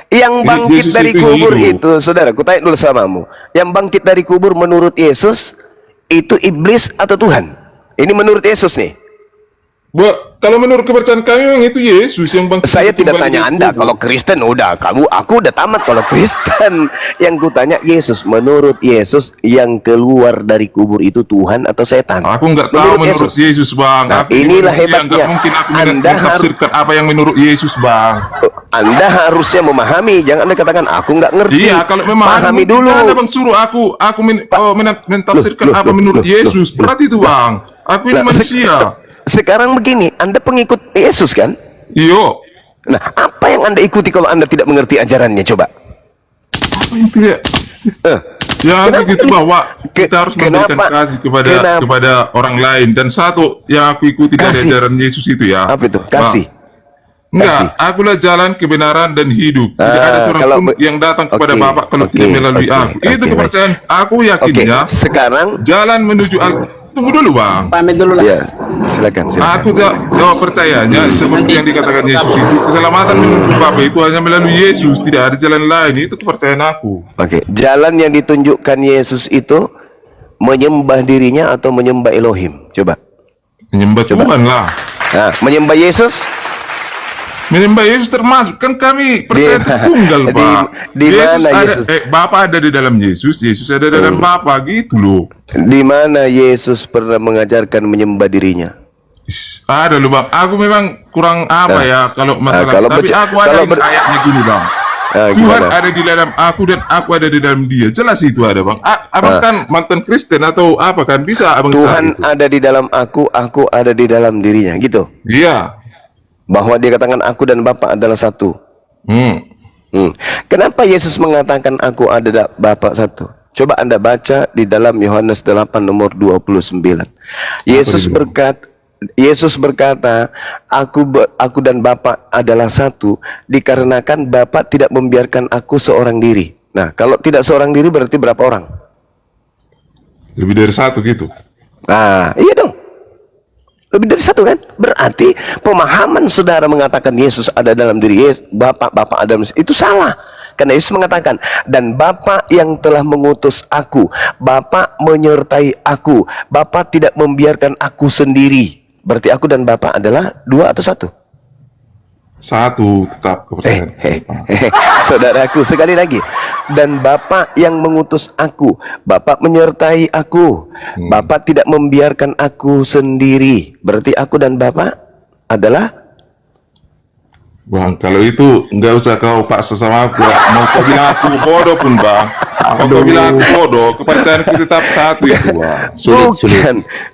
Yang bangkit Yesus dari itu kubur hidup. itu, saudara, ku tanya dulu samamu. Yang bangkit dari kubur menurut Yesus itu iblis atau Tuhan? Ini menurut Yesus nih. Kalau menurut kepercayaan kami memang itu Yesus yang bangkit. Saya tidak kembali tanya dari Anda. kubur. Kalau Kristen udah, aku udah tamat kalau Kristen. Yang ku tanya Yesus, menurut Yesus yang keluar dari kubur itu Tuhan atau setan? Aku nggak tahu menurut Yesus, Bang. Nah, Aku inilah manusia, hebatnya. nggak mungkin aku Anda menafsirkan apa yang menurut Yesus, Bang. Anda harusnya memahami, jangan Anda katakan aku nggak ngerti. Iya, kalau memang pahami dulu. Anda Bang suruh aku mentafsirkan apa menurut Yesus. Berarti itu, Bang. Aku ini Nah, manusia. Sekarang begini, Anda pengikut Yesus kan? Iyo. Nah, apa yang Anda ikuti kalau Anda tidak mengerti ajarannya? Coba. Apa yang tidak? Ya, Kenapa begitu ini? bahwa kita harus memberikan Kenapa? kasih kepada Kenapa? orang lain. Dan satu yang aku ikuti dari Kasih. ajaran Yesus itu ya. Apa itu? Kasih. Enggak, akulah jalan kebenaran dan hidup. Tidak ada seorang kalau pun yang datang kepada Oke, Bapa kalau oke, tidak melalui oke, aku. Itu oke, kepercayaan aku Oke, yakinnya. sekarang Jalan menuju Tunggu dulu, Bang. Pamit dulu lah. ya, silakan. Aku jawab percayanya seperti yang dikatakan Yesus itu. Keselamatan menuju Bapa itu hanya melalui Yesus, tidak ada jalan lain. Itu kepercayaan aku. Oke, jalan yang ditunjukkan Yesus itu menyembah dirinya atau menyembah Elohim? Coba. Menyembah Tuhan lah. Nah, menyembah Yesus Menyembah Yesus termasuk kan kami percaya Tritunggal, Pak. di Yesus mana ada, Yesus? Bapa ada di dalam Yesus, Yesus ada di dalam Bapa, gitu loh. di mana Yesus pernah mengajarkan menyembah dirinya? Ada loh, Bang. Aku memang kurang apa ya kalau masalah. kalau Tapi aku ada kalau ayatnya gini, Bang. Tuhan Gimana? ada di dalam aku dan aku ada di dalam Dia. Jelas itu ada, Bang. Abang kan mantan Kristen atau apa kan? Bisa abang Tuhan cari itu. ada di dalam aku ada di dalam dirinya, gitu. Iya. Bahwa dia katakan aku dan Bapa adalah satu. Hmm. Kenapa Yesus mengatakan aku ada Bapa satu? Coba Anda baca di dalam Yohanes 8 nomor 29. Yesus berkata, aku dan Bapa adalah satu dikarenakan Bapa tidak membiarkan aku seorang diri. Nah, kalau tidak seorang diri berarti berapa orang? Lebih dari satu gitu. Nah, iya dong. Lebih dari satu kan? Berarti pemahaman saudara mengatakan Yesus ada dalam diri Yesus, Bapa ada dalam itu salah. Karena Yesus mengatakan, dan Bapa yang telah mengutus aku, Bapa menyertai aku, Bapa tidak membiarkan aku sendiri. Berarti aku dan Bapa adalah dua atau satu? Satu tetap kepercayaan. Saudaraku, sekali lagi. Dan Bapa yang mengutus aku, Bapa menyertai aku, Bapa tidak membiarkan aku sendiri. Berarti aku dan Bapa adalah Bang, kalau itu nggak usah kau paksa sama aku. Mau kau bilang aku bodoh pun, Bang. Mau kau bilang aku bodoh, kepercayaan kita tetap satu itu, Bang.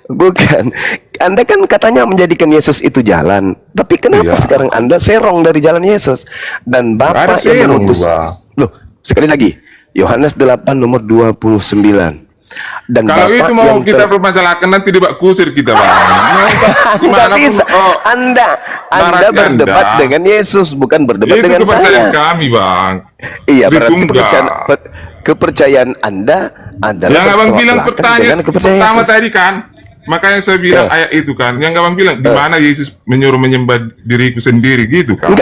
Bukan. Anda kan katanya menjadikan Yesus itu jalan. Tapi kenapa Iya. sekarang Anda serong dari jalan Yesus? Dan Bapa Ada serong, yang mengutus. Bang. Loh, sekali lagi. Yohanes 8 nomor 29. Dan Kalau Bapa itu mau yang kita permasalahkan nanti dibak kusir kita, Bang. Nggak bisa. Anda narasi berdebat Anda. dengan Yesus, bukan berdebat Itu dengan kepercayaan saya. kami, Bang. Iya, berarti Tritunggal. kepercayaan Anda adalah Yang abang bertolak bilang belakang pertanyaan dengan kepercayaan pertama Yesus. tadi kan, makanya saya bilang ayat itu kan, yang abang bilang di mana Yesus menyuruh menyembah diriku sendiri gitu kan?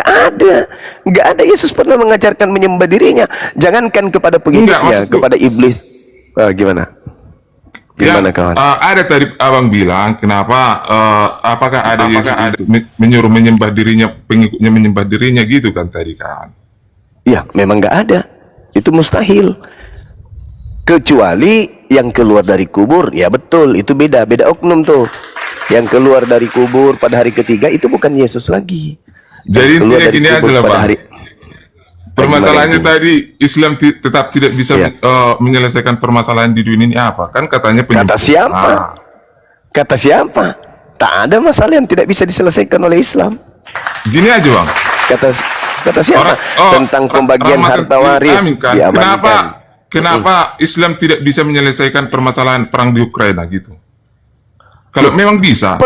Enggak ada Yesus pernah mengajarkan menyembah dirinya. Jangankan kepada pengikutnya, maksudku- kepada iblis. Gimana? Gimana kawan? Ada tadi abang bilang kenapa? Apakah ada Yesus itu menyuruh menyembah dirinya, pengikutnya menyembah dirinya gitu kan tadi kan? Ya, memang enggak ada. Itu mustahil. Kecuali yang keluar dari kubur, ya betul, itu beda oknum tuh. Yang keluar dari kubur pada hari ketiga itu bukan Yesus lagi. Jadi Yang keluar intinya dari gini kubur aja lah, pada Bang. Permasalahannya tadi Islam tetap tidak bisa Iya. menyelesaikan permasalahan di dunia ini apa? Kan katanya Kata siapa? Kata siapa? Tak ada masalah yang tidak bisa diselesaikan oleh Islam. Gini aja, Bang. Kata siapa? Tentang pembagian rahmatan harta waris amin kan? diamankan. Kenapa Islam tidak bisa menyelesaikan permasalahan perang di Ukraina gitu? Kalau memang bisa.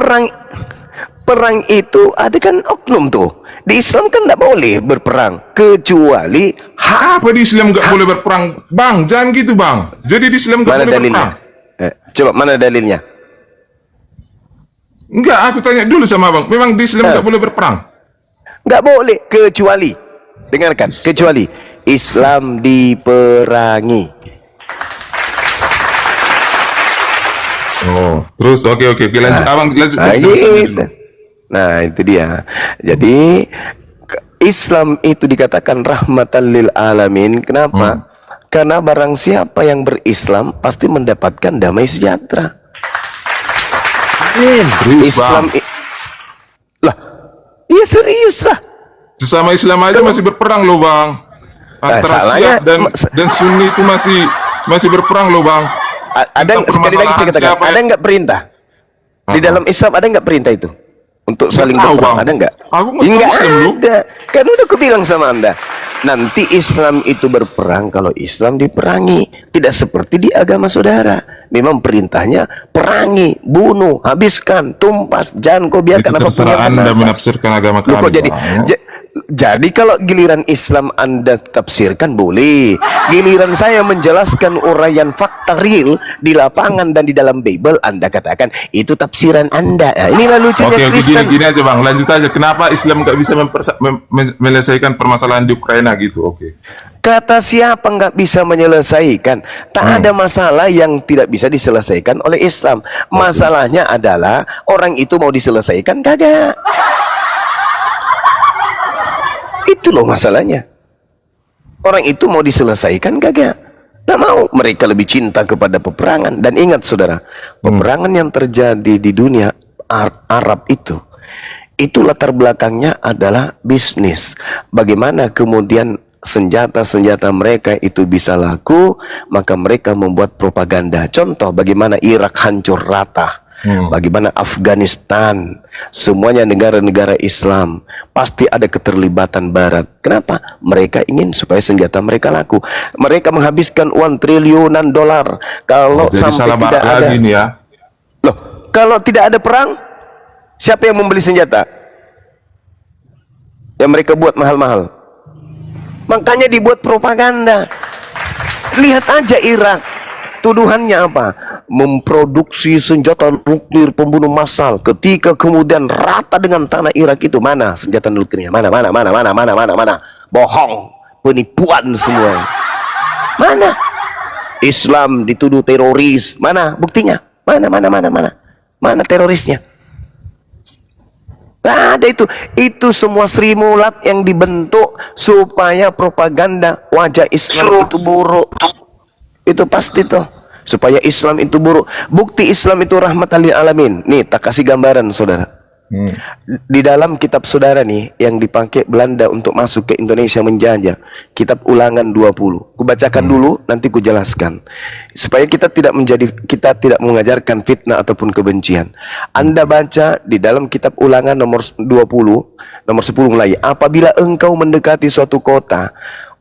Perang itu ada kan oknum tuh. Di Islam kan tidak boleh berperang kecuali Apa di Islam nggak boleh berperang, Bang? Jangan gitu, Bang. Jadi di Islam nggak mana boleh dalilnya? berperang. Coba mana dalilnya? Enggak, aku tanya dulu sama Bang. Memang di Islam nggak boleh berperang? Nggak boleh kecuali, dengarkan, kecuali Islam diperangi. Oh, terus oke, lanjut. Abang lanjut. Gitu. Nah, itu dia. Jadi Islam itu dikatakan rahmatan lil alamin. Kenapa? Karena barang siapa yang berislam pasti mendapatkan damai sejahtera. Serius, Islam Bang. lah, iya serius lah. Sesama Islam aja masih berperang loh, Bang. Antara salahnya- Syiah dan Sunni itu masih berperang loh, Bang. Ada Tentang sekali lagi saya permasalahan katakan, siapa ada yang- nggak perintah di dalam Islam, ada nggak perintah itu untuk saling tahu, berperang? Bang. Ada nggak? Aku nggak Nggak tahu, Islam, lu. ada. Kan udah aku bilang sama anda, nanti Islam itu berperang kalau Islam diperangi, tidak seperti di agama saudara. Memang perintahnya perangi, bunuh, habiskan, tumpas, jangan kau Itu biarkan apa terserah Anda menapas. menafsirkan agama Loh, kami, kok jadi Bang, ya? jadi kalau giliran Islam Anda tafsirkan boleh, giliran saya menjelaskan uraian fakta real di lapangan dan di dalam Bible Anda katakan itu tafsiran Anda. Nah, inilah lucunya Oke, Kristen. gini aja, Bang. Lanjut aja. Kenapa Islam nggak bisa menyelesaikan permasalahan di Ukraina gitu? Oke. Kata siapa nggak bisa menyelesaikan? Tak ada masalah yang tidak bisa diselesaikan oleh Islam. Masalahnya adalah orang itu mau diselesaikan kagak. Itu loh masalahnya. Orang itu mau diselesaikan kagak? Nggak mau. Mereka lebih cinta kepada peperangan. Dan ingat saudara, peperangan yang terjadi di dunia Arab itu latar belakangnya adalah bisnis. Bagaimana kemudian senjata-senjata mereka itu bisa laku, maka mereka membuat propaganda. Contoh bagaimana Irak hancur rata, bagaimana Afghanistan, semuanya negara-negara Islam, pasti ada keterlibatan Barat. Kenapa? Mereka ingin supaya senjata mereka laku. Mereka menghabiskan uang triliunan dolar. Kalau Jadi sampai salah tidak barat ada, lagi nih ya. loh, kalau tidak ada perang, siapa yang membeli senjata? Yang mereka buat mahal-mahal. Makanya dibuat propaganda. Lihat aja Irak, tuduhannya apa? Memproduksi senjata nuklir pembunuh massal. Ketika kemudian rata dengan tanah Irak itu, mana senjata nuklirnya? Mana? Bohong, penipuan semua. Mana? Islam dituduh teroris. Mana buktinya? Mana terorisnya? Nah, ada itu semua Sri Mulat yang dibentuk supaya propaganda wajah Islam itu buruk. Itu pasti tuh, supaya Islam itu buruk. Bukti Islam itu rahmatan lil alamin. Nih, tak kasih gambaran saudara. Di dalam kitab saudara nih yang dipakai Belanda untuk masuk ke Indonesia menjajah, kitab Ulangan 20. Kubacakan dulu, nanti kujelaskan. Supaya kita tidak mengajarkan fitnah ataupun kebencian. Anda baca di dalam kitab Ulangan nomor 20, nomor 10 mulai. Apabila engkau mendekati suatu kota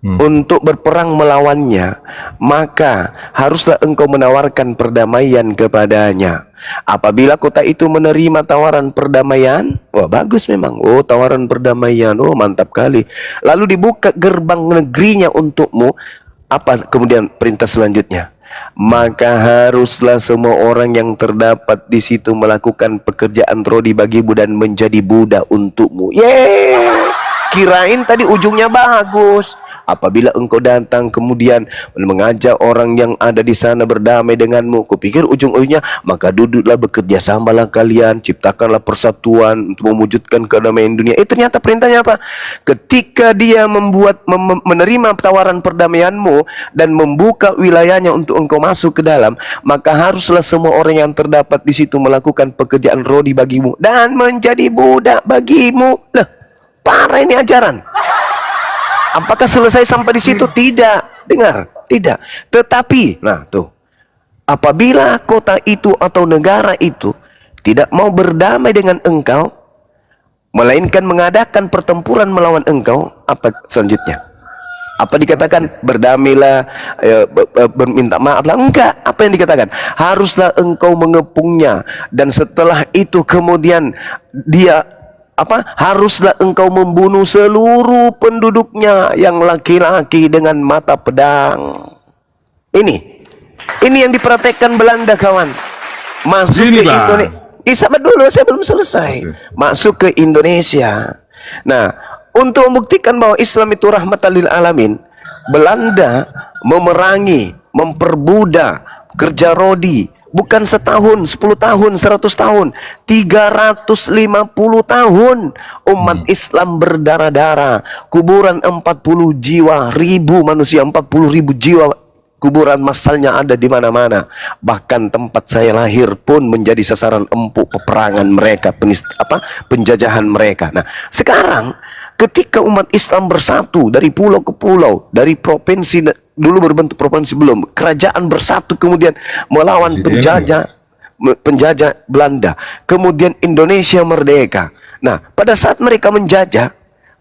untuk berperang melawannya, maka haruslah engkau menawarkan perdamaian kepadanya. Apabila kota itu menerima tawaran perdamaian, wah bagus memang, oh tawaran perdamaian, oh mantap kali. Lalu dibuka gerbang negerinya untukmu, apa kemudian perintah selanjutnya? Maka haruslah semua orang yang terdapat di situ melakukan pekerjaan rodi bagimu dan menjadi budak untukmu. Yeay, kirain tadi ujungnya bagus. Apabila engkau datang kemudian mengajak orang yang ada di sana berdamai denganmu, kupikir ujung-ujungnya maka duduklah bekerja samalah kalian, ciptakanlah persatuan untuk mewujudkan kedamaian dunia. Ternyata perintahnya apa? Ketika dia menerima tawaran perdamaianmu dan membuka wilayahnya untuk engkau masuk ke dalam, maka haruslah semua orang yang terdapat di situ melakukan pekerjaan rodi bagimu dan menjadi budak bagimu. Lah, parah ini ajaran. Apakah selesai sampai di situ? Tidak. Dengar, tidak. Tetapi, nah tuh, apabila kota itu atau negara itu tidak mau berdamai dengan engkau, melainkan mengadakan pertempuran melawan engkau, apa selanjutnya? Apa dikatakan berdamailah, berminta maaflah? Enggak. Apa yang dikatakan? Haruslah engkau mengepungnya, dan setelah itu kemudian dia haruslah engkau membunuh seluruh penduduknya yang laki-laki dengan mata pedang. Ini yang dipraktekkan Belanda, kawan. Masuk ke Indonesia. Sabar dulu, saya belum selesai. Masuk ke Indonesia. Nah, untuk membuktikan bahwa Islam itu rahmatan lil alamin, Belanda memerangi, memperbudak, kerja rodi, Bukan setahun, 10 tahun, 100 tahun, 350 tahun umat Islam berdarah-darah. Kuburan 40 jiwa, ribu manusia, 40.000 jiwa. Kuburan massalnya ada di mana-mana. Bahkan tempat saya lahir pun menjadi sasaran empuk peperangan mereka, penjajahan mereka. Nah, sekarang ketika umat Islam bersatu dari pulau ke pulau, dari provinsi, dulu berbentuk provinsi belum, kerajaan bersatu kemudian melawan penjajah Belanda, kemudian Indonesia merdeka. Nah, pada saat mereka menjajah,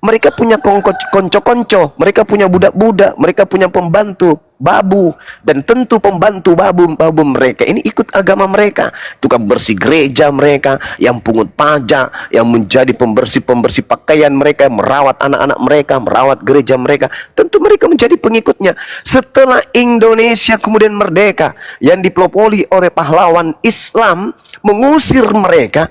mereka punya konco-konco, mereka punya budak-budak, mereka punya pembantu babu, dan tentu pembantu babu mereka ini ikut agama mereka, tukang bersih gereja mereka, yang pungut pajak, yang menjadi pembersih pakaian mereka, merawat anak-anak mereka, merawat gereja mereka, tentu mereka menjadi pengikutnya. Setelah Indonesia kemudian merdeka, yang dipelopori oleh pahlawan Islam mengusir mereka,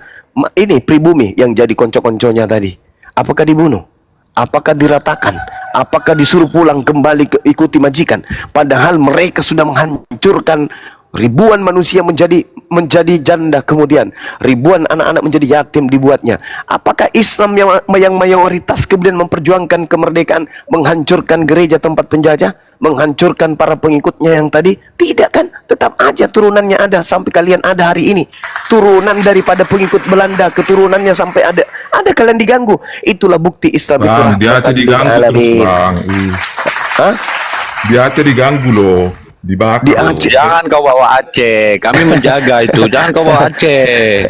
ini pribumi yang jadi konco-konconya tadi, apakah dibunuh? Apakah diratakan? Apakah disuruh pulang kembali ke ikuti majikan? Padahal mereka sudah menghancurkan ribuan manusia menjadi janda, kemudian ribuan anak-anak menjadi yatim dibuatnya. Apakah Islam yang mayoritas kemudian memperjuangkan kemerdekaan, menghancurkan gereja tempat penjajah, menghancurkan para pengikutnya yang tadi? Tidak kan? Tetap aja turunannya ada sampai kalian ada hari ini. Turunan daripada pengikut Belanda, keturunannya sampai ada kalian diganggu. Itulah bukti Islam itu. Bang, dia aja diganggu terus, Bang. Hah? Dia aja diganggu loh. Dibakar. Di Aceh. Jangan kau bawa Aceh, kami menjaga itu. Jangan kau bawa Aceh.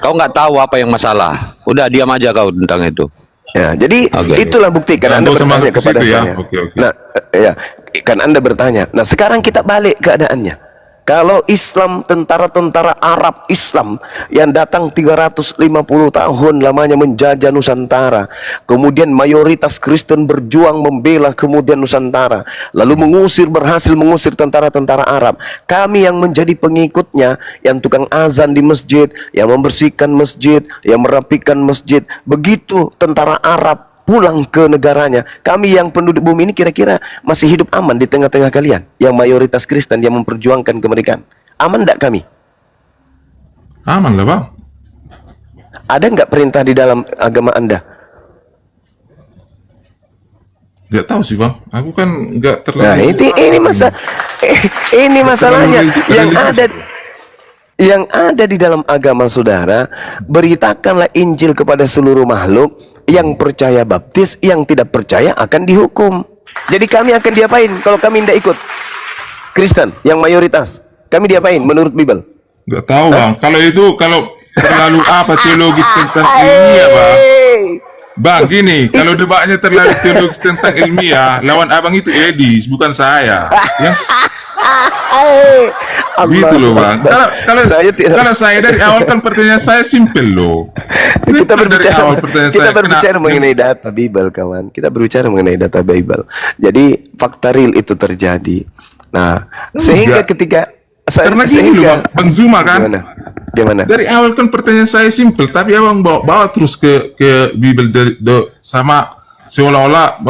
Kau nggak tahu apa yang masalah. Udah diam aja kau tentang itu. Ya, jadi Oke. itulah bukti kan Anda bertanya kepada ya. saya. Oke. Nah, ya, kan Anda bertanya. Nah, sekarang kita balik keadaannya. Kalau Islam, tentara-tentara Arab Islam yang datang 350 tahun lamanya menjajah Nusantara, kemudian mayoritas Kristen berjuang membela kemudian Nusantara, lalu berhasil mengusir tentara-tentara Arab. Kami yang menjadi pengikutnya, yang tukang azan di masjid, yang membersihkan masjid, yang merapikan masjid, begitu tentara Arab pulang ke negaranya, kami yang penduduk bumi ini kira-kira masih hidup aman di tengah-tengah kalian yang mayoritas Kristen yang memperjuangkan kemerdekaan? Aman enggak kami? Aman lah, Bang. Ada enggak perintah di dalam agama Anda? Nggak tahu sih, Bang. Aku kan nggak terlalu. Nah, ini masalahnya yang ada di dalam agama saudara. Beritakanlah Injil kepada seluruh makhluk. Yang percaya baptis, yang tidak percaya akan dihukum. Jadi kami akan diapain kalau kami tidak ikut? Kristen yang mayoritas, kami diapain menurut Bible? Nggak tahu, Bang. Kalau terlalu teologis tentang ilmiah, Bang. Bang, gini, kalau debatnya terlalu teologis tentang ilmiah, lawan abang itu Edis, bukan saya. Gitu loh, Bang. Kalau saya dari awal kan pertanyaan saya simpel loh. Kita berbicara mengenai data Bible, kawan. Kita berbicara mengenai data Bible. Jadi fakta real itu terjadi. Nah, sehingga ketika karena gini loh, Bang Zuma kan. Gimana? Dari awal kan pertanyaan saya simpel, tapi abang bawa terus ke Bible sama seolah-olah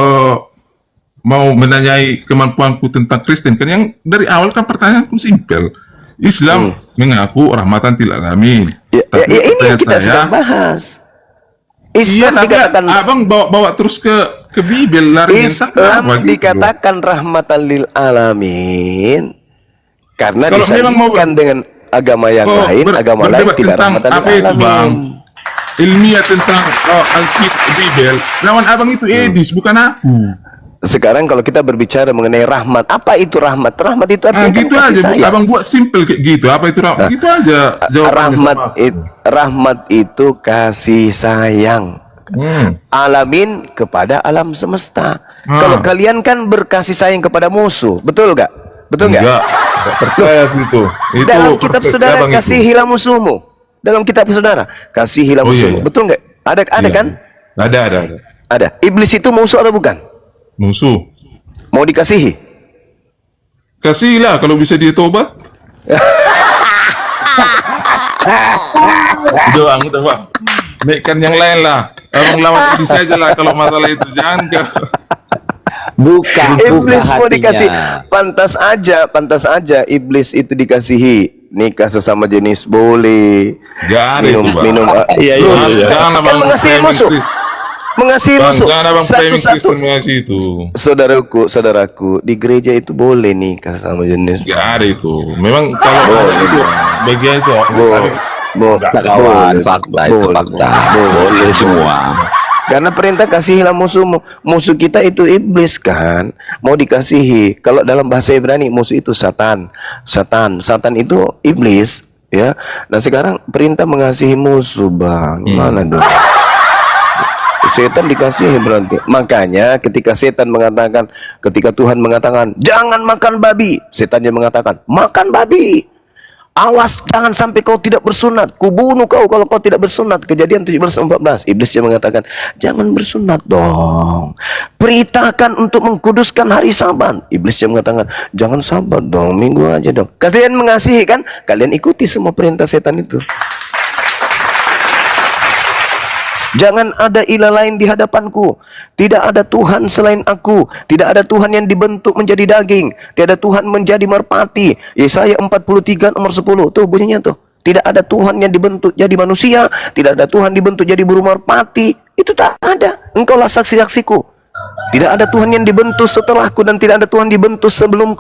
mau menanyai kemampuanku tentang Kristen. Kan yang dari awal kan pertanyaanku simpel. Islam mengaku rahmatan lil alamin. Ini yang kita sedang bahas. Islam dikatakan, abang bawa terus ke Bible, lari Islam dikatakan rahmatan lil alamin karena kalau disandingkan dengan agama yang lain, agama lain tidak rahmatan lil alamin. Ilmiah tentang Alkitab Bible, lawan abang itu Edis, bukan aku. Sekarang kalau kita berbicara mengenai rahmat, apa itu rahmat? Rahmat itu artinya gitu kasih aja, sayang. abang buat simple kayak gitu. Apa itu rahmat? Gitu aja jawabannya. Rahmat itu kasih sayang. Alamin kepada alam semesta. Kalau kalian kan berkasih sayang kepada musuh, betul nggak? Betul nggak? Enggak percaya itu. Dalam kitab saudara kasihilah musuhmu. Dalam kitab saudara kasihilah musuhmu. Iya. Betul nggak? Ada kan? Ada. Iblis itu musuh atau bukan? Musuh. Mau dikasihi? Kasihlah kalau bisa dia tobat. Udah bang. Naikkan yang lain lah. Abang lawan ini saja lah kalau masalah itu, jangan Buka Iblis mau hatinya. dikasih. Pantas aja iblis itu dikasihi. Nikah sesama jenis boleh. Gak ada itu, Bang. Minum. Iya, iya, iya. Jangan Kan abang mengasihi framing musuh. Kristen. Mengasihi Bang, musuh. jangan abang framing Satu-satu. Kristen mengasihi itu. Saudaraku, di gereja itu boleh nikah sama jenis. Gak ada itu. Memang kalau ada itu sebagian itu. Kawan, fakta itu fakta. Boleh semua. Karena perintah kasihilah musuhmu. Musuh kita itu iblis kan, mau dikasihi. Kalau dalam bahasa Ibrani musuh itu Satan itu iblis, ya. Nah sekarang perintah mengasihi musuh, Bang. Mana dong? Setan dikasihi berarti. Makanya ketika Tuhan mengatakan jangan makan babi, setannya mengatakan makan babi. Awas jangan sampai kau tidak bersunat, kubunuh kau kalau kau tidak bersunat. Kejadian 17:14. Iblis yang mengatakan jangan bersunat dong, perintahkan untuk mengkuduskan hari Sabat. Iblis yang mengatakan jangan Sabat dong, minggu aja dong. Kalian mengasihi kan, kalian ikuti semua perintah setan itu. Jangan ada ilah lain di hadapanku. Tidak ada Tuhan selain aku. Tidak ada Tuhan yang dibentuk menjadi daging. Tidak ada Tuhan menjadi merpati. Yesaya 43 nomor 10. Tuh bunyinya tuh. Tidak ada Tuhan yang dibentuk jadi manusia. Tidak ada Tuhan dibentuk jadi burung merpati. Itu tak ada. Engkaulah saksi-saksiku. Tidak ada Tuhan yang dibentuk setelahku, dan tidak ada Tuhan dibentuk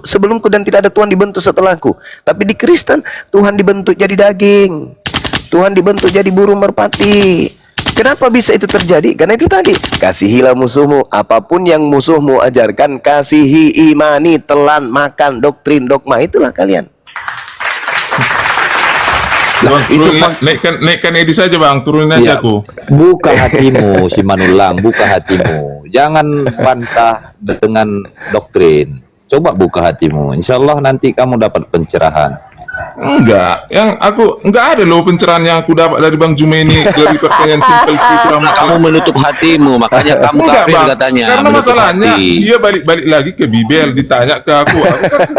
sebelumku, dan tidak ada Tuhan dibentuk setelahku. Tapi di Kristen Tuhan dibentuk jadi daging. Tuhan dibentuk jadi burung merpati. Kenapa bisa itu terjadi? Karena itu tadi, kasihilah musuhmu. Apapun yang musuhmu ajarkan, kasihi, imani, telan, makan, doktrin, dogma. Itulah kalian. Bang, naikkan Edi saja, Bang. Turunin aja Iya. aku. Buka hatimu, si Manulang, buka hatimu. Jangan bantah dengan doktrin. Coba buka hatimu. Insya Allah nanti kamu dapat pencerahan. Enggak, enggak ada loh pencerahan yang aku dapat dari Bang Jumeni dari pertanyaan simpel itu. Kamu menutup hatimu, makanya kamu Enggak, kafir Bang. katanya. Karena menutup masalahnya hati. dia balik lagi ke Bibel, ditanya ke aku. Aku kan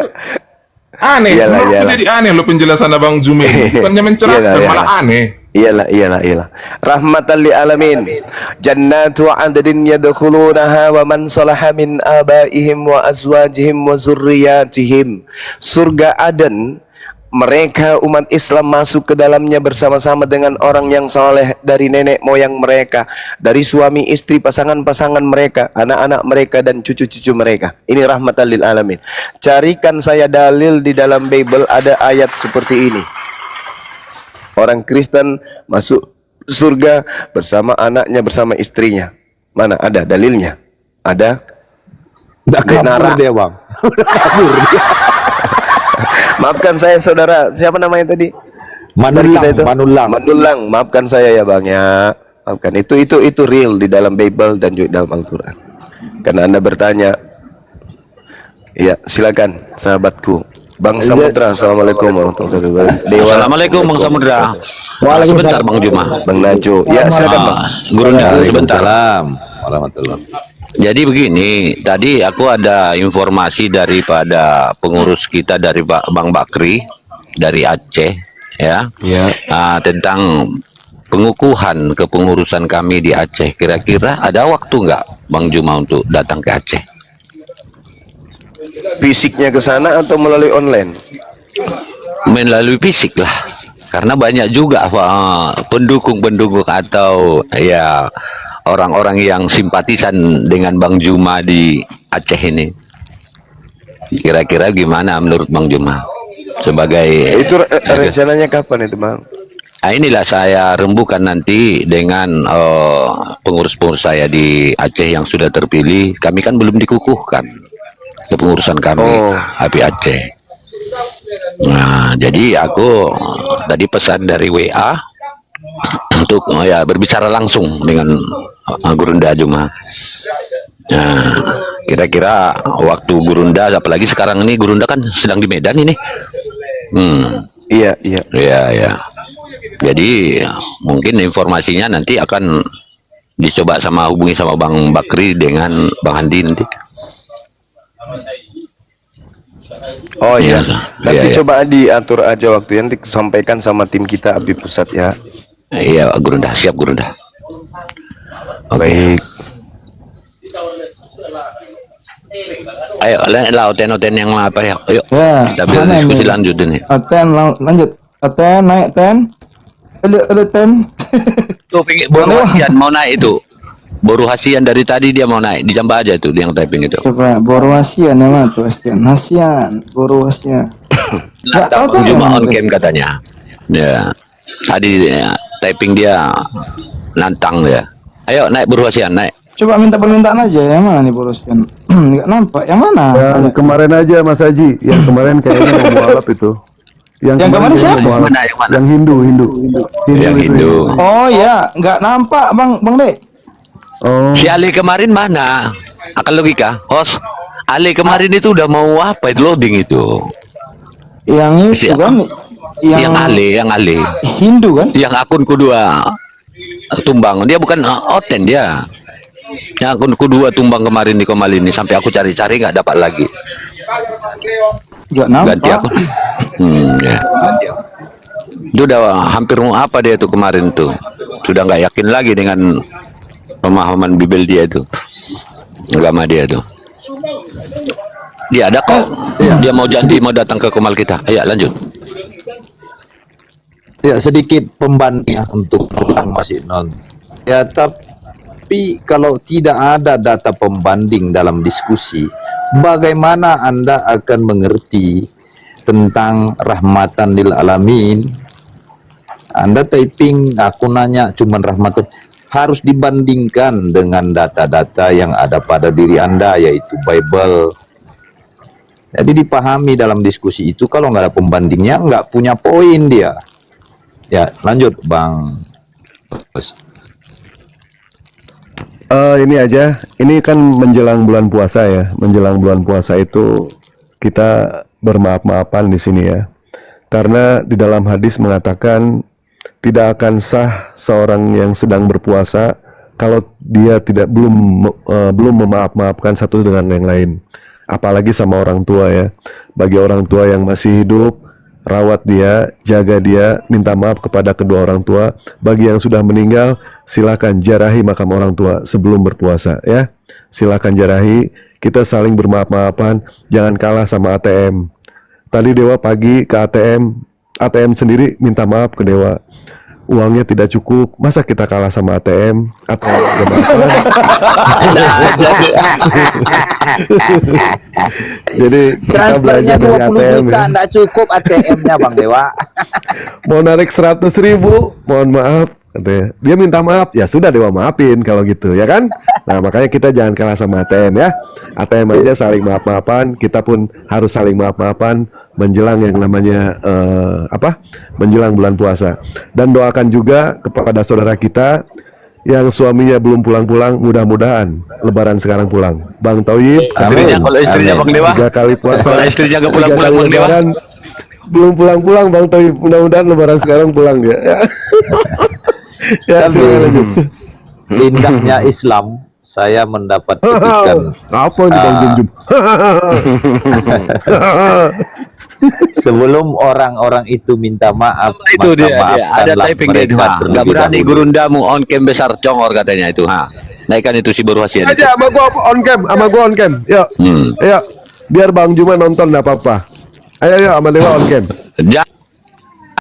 aneh. Iyalah, Menurutku iyalah. jadi aneh loh penjelasan Abang Jumeni. Bukannya mencerahkan, Iyalah, malah aneh. Iyalah. Rahmatan lil alamin. Jannatu 'adnin yadkhulunaha wa man salaha min abaihim wa azwajihim wa zurriyatihim. Surga Aden, mereka umat Islam masuk ke dalamnya bersama-sama dengan orang yang soleh dari nenek moyang mereka, dari suami istri, pasangan-pasangan mereka, anak-anak mereka, dan cucu-cucu mereka. Ini rahmatan lil alamin. Carikan saya dalil di dalam Bible ada ayat seperti ini. Orang Kristen masuk surga bersama anaknya, bersama istrinya. Mana ada dalilnya? Ada? Udah kabur dia, Bang. Udah kabur dia. Maafkan saya saudara, siapa namanya tadi? Manulang. Maafkan saya ya Bang ya. Maafkan. Itu real di dalam Bible dan juga dalam Al-Qur'an. Karena Anda bertanya. Ya, silakan sahabatku. Bang Samudra, assalamualaikum warahmatullahi wabarakatuh. Dewa. Assalamualaikum Bang Samudra. Sebentar Bang Juma. Bang Najo. Ya, silakan Bang. Gurunda, sebentar. Waalaikumsalam warahmatullahi. Jadi begini, tadi aku ada informasi daripada pengurus kita dari Bang Bakri dari Aceh, ya, tentang pengukuhan kepengurusan kami di Aceh. Kira-kira ada waktu nggak Bang Juma untuk datang ke Aceh? Fisiknya ke sana atau melalui online? Melalui fisik lah, karena banyak juga pendukung-pendukung atau ya orang-orang yang simpatisan dengan Bang Juma di Aceh ini. Kira-kira gimana menurut Bang Juma? Sebagai Itu rencananya kapan itu Bang? Nah, inilah saya rembukan nanti dengan pengurus-pengurus saya di Aceh yang sudah terpilih. Kami kan belum dikukuhkan kepengurusan kami HPI Aceh. Nah, jadi aku tadi pesan dari WA untuk ya berbicara langsung dengan Gurunda Juma. Nah, kira-kira waktu Gurunda, apalagi sekarang ini Gurunda kan sedang di Medan ini. Iya. Ya. Jadi mungkin informasinya nanti akan dicoba hubungi sama Bang Bakri dengan Bang Andi nanti. Oh iya. Nanti Iya. coba diatur aja waktunya, nanti sampaikan sama tim kita API Pusat ya. Iya, Gurunda, siap Gurunda. Oke. Baik. Ayo, lah oten yang apa ya? Ayo, Ya, kita biar mana diskusi ini? lanjut ini. Ten lanjut. Ten naik ten. Ada ten. Tuh, baru hasian mau naik itu. Baru hasian dari tadi dia mau naik. Dijambah aja tuh yang typing itu. Coba boru Asian ya mah tuh Asian. Asian, boru Asian. Nggak tahu kan? Cuma on cam katanya. Ya. Tadi ya, typing dia nantang dia. Ayo naik baru hasian, naik. Coba minta permintaan aja yang mana nih boru Asian? Nggak nampak. Yang mana? Yang kemarin aja Mas Haji, yang kemarin kayaknya mau mualaf itu. Yang kemarin kayaknya siapa? mau mualaf. Yang mana? Yang Hindu. Yang itu Hindu. ya. Oh ya, nggak nampak Bang Dek. Oh, Si Ali kemarin mana? Akal logika, host. Ali kemarin itu udah mau apa itu loading itu? Yang itu Siapa? kan Yang Ali. Hindu kan? Yang akun kedua tumbang. Dia bukan oten dia. Yang akun kedua tumbang kemarin di Komal ini sampai aku cari-cari nggak dapat lagi. Nggak nampak. Ganti akun. Ya. Dia udah hampir mau apa dia tuh kemarin tuh. Sudah nggak yakin lagi dengan pemahaman Bible dia itu, agama dia tuh. Dia ada kok. Dia mau janji mau datang ke Komal kita. Ayo lanjut. Ya, sedikit pembanding untuk Mas Inon. Ya, tapi kalau tidak ada data pembanding dalam diskusi, bagaimana Anda akan mengerti tentang rahmatan lil alamin? Anda typing, aku nanya cuman rahmatan, harus dibandingkan dengan data-data yang ada pada diri Anda, yaitu Bible. Jadi dipahami dalam diskusi itu, kalau nggak ada pembandingnya, nggak punya poin dia. Ya, lanjut Bang. ini aja. Ini kan menjelang bulan puasa ya. Menjelang bulan puasa itu kita bermaaf-maafan di sini ya. Karena di dalam hadis mengatakan tidak akan sah seorang yang sedang berpuasa kalau dia belum memaaf-maafkan satu dengan yang lain. Apalagi sama orang tua ya. Bagi orang tua yang masih hidup, rawat dia, jaga dia, minta maaf kepada kedua orang tua. Bagi yang sudah meninggal, silakan jarahi makam orang tua sebelum berpuasa ya. Silakan jarahi, kita saling bermaaf-maafan, jangan kalah sama ATM. Tadi Dewa pagi ke ATM sendiri minta maaf ke Dewa. Uangnya tidak cukup, masa kita kalah sama ATM? Jadi kita Transfernya belajar dari 20 ATM juta, ya. enggak cukup ATM-nya Bang Dewa. Mau narik 100.000, mohon maaf katanya. Dia minta maaf, ya sudah Dewa maafin kalau gitu ya kan. Nah makanya kita jangan kalah sama ATM ya. ATM aja saling maaf-maafan, kita pun harus saling maaf-maafan menjelang yang namanya menjelang bulan puasa. Dan doakan juga kepada saudara kita yang suaminya belum pulang-pulang, mudah-mudahan Lebaran sekarang pulang. Bang Toyib, Istrinya, kalau istrinya Bang Dewa, 3 kali puasa, kalau istrinya nggak 3 pulang-pulang kali Bang Dewa. Lebaran, belum pulang-pulang Bang Toyib, mudah-mudahan Lebaran sekarang pulang dia. Ya, Tapi lanjut. indahnya Islam, saya mendapat kutipan Apa ini Bang Jum? sebelum orang-orang itu minta maaf, Itu dia, ada maafkanlah typing dia itu. mereka Nggak terlebih berani dahulu. gurundamu on cam besar congor katanya itu. Naikkan itu si baru hasian itu. Aja sama gua on cam, Yuk. Yuk. Biar Bang Juma nonton enggak apa-apa. Ayo sama Dewa on cam.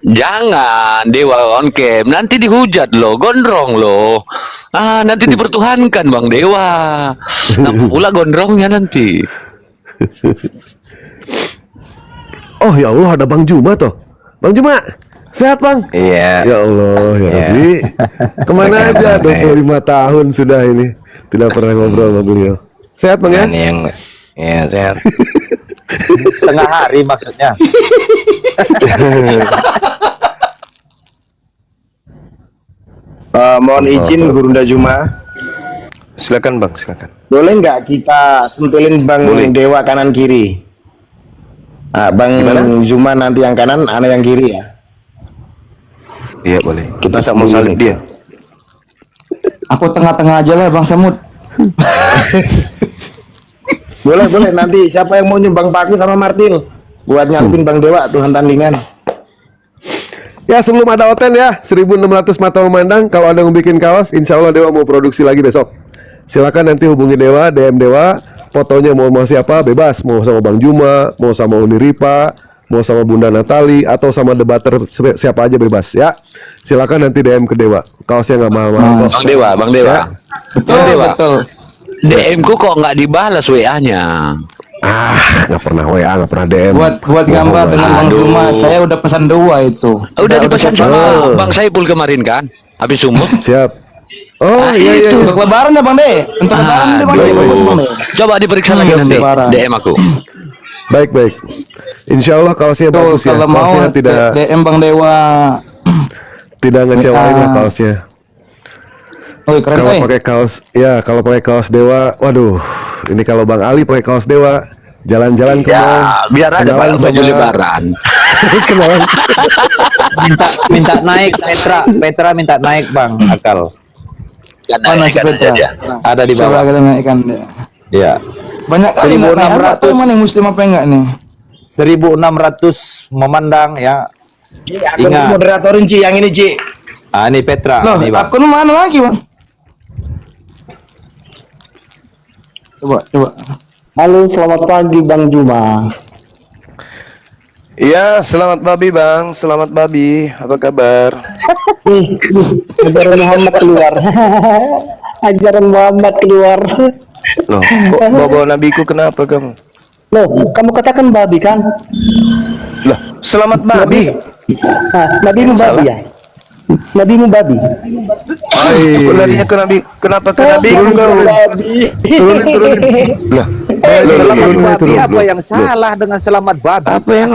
Jangan Dewa on cam, nanti dihujat loh, gondrong loh. Nanti dipertuhankan Bang Dewa. Nah, pula gondrongnya nanti. Oh ya Allah, ada Bang Juma toh. Bang Juma, sehat Bang? Iya. Ya Allah, ya Rabbi. Kemana aja 25 tahun sudah ini. Tidak pernah ngobrol sama beliau. Sehat Bang ya? Ini yang ya sehat. Setengah hari maksudnya. Mohon izin Gurunda Juma. Silakan Bang, silakan. Boleh nggak kita sentulin Bang Dewa kanan kiri? Bang Zuma nanti yang kanan, ana yang kiri ya. Iya boleh. Kita sama salib dia. Aku tengah-tengah aja lah Bang Samud. Boleh nanti siapa yang mau nyumbang Paki sama Martil buat nyalipin Bang Dewa Tuhan tandingan. Ya sebelum ada hotel ya 1.600 mata memandang. Kalau ada yang bikin kaos, insya Allah Dewa mau produksi lagi besok. Silakan nanti hubungi Dewa, DM Dewa. fotonya mau siapa bebas, mau sama Bang Juma, mau sama Uni Ripa, mau sama Bunda Natali, atau sama debater siapa aja bebas ya. Silakan nanti DM ke Dewa. Kaosnya nggak mahal-mahal kok. Bang Dewa. Ya. Betul, betul. DM ku kok nggak dibalas WA-nya. Nggak pernah WA, nggak pernah DM. Buat gambar dengan Bang Aduh. Zuma, saya udah pesan 2 itu. Udah dipesan siap. sama Bang Saipul kemarin kan? Habis sumur. Siap. Oh iya iya. Untuk lebaran ya Bang De. Untuk lebaran itu Bang De. Bagus Bang De. Coba diperiksa lagi nanti Lebaran. DM aku. Baik baik. Insya Allah kaosnya Tuh, bagus ya. kalau mau Kaosnya tidak DM Bang Dewa. ngecewain lah kaosnya. Oh, keren Kalau eh. pakai kaos, ya kalau pakai kaos Dewa, waduh, ini kalau Bang Ali pakai kaos Dewa, jalan-jalan ke mall, Ya, biar ada kenalan baju sama- lebaran. kenalan. minta naik Petra minta naik Bang Akal. Mana si Petra? Ada di Coba bawah. kita naikkan deh. Iya. Banyak kali nggak naik. Apa 1600. mana yang muslim apa enggak nih? 1600 memandang ya. Aku Ingat. moderatorin Ci, yang ini Ci. Ah, ini Petra Loh, nih Bang. akun mana lagi Bang? Coba. Halo, selamat pagi Bang Juma. Ya, selamat babi Bang, selamat babi. Apa kabar? Ajaran Muhammad keluar. Ajaran Muhammad keluar. Loh, kok bawa nabiku kenapa kamu? Loh, kamu katakan babi kan? Lah, selamat babi. Nah, nabimu babi ya? Nabimu babi. Kok larinya ke nabi? Kenapa ke nabiku kau? Babi. Lah, Selamat loh, babi loh, apa loh, yang salah dengan selamat babi? Apa yang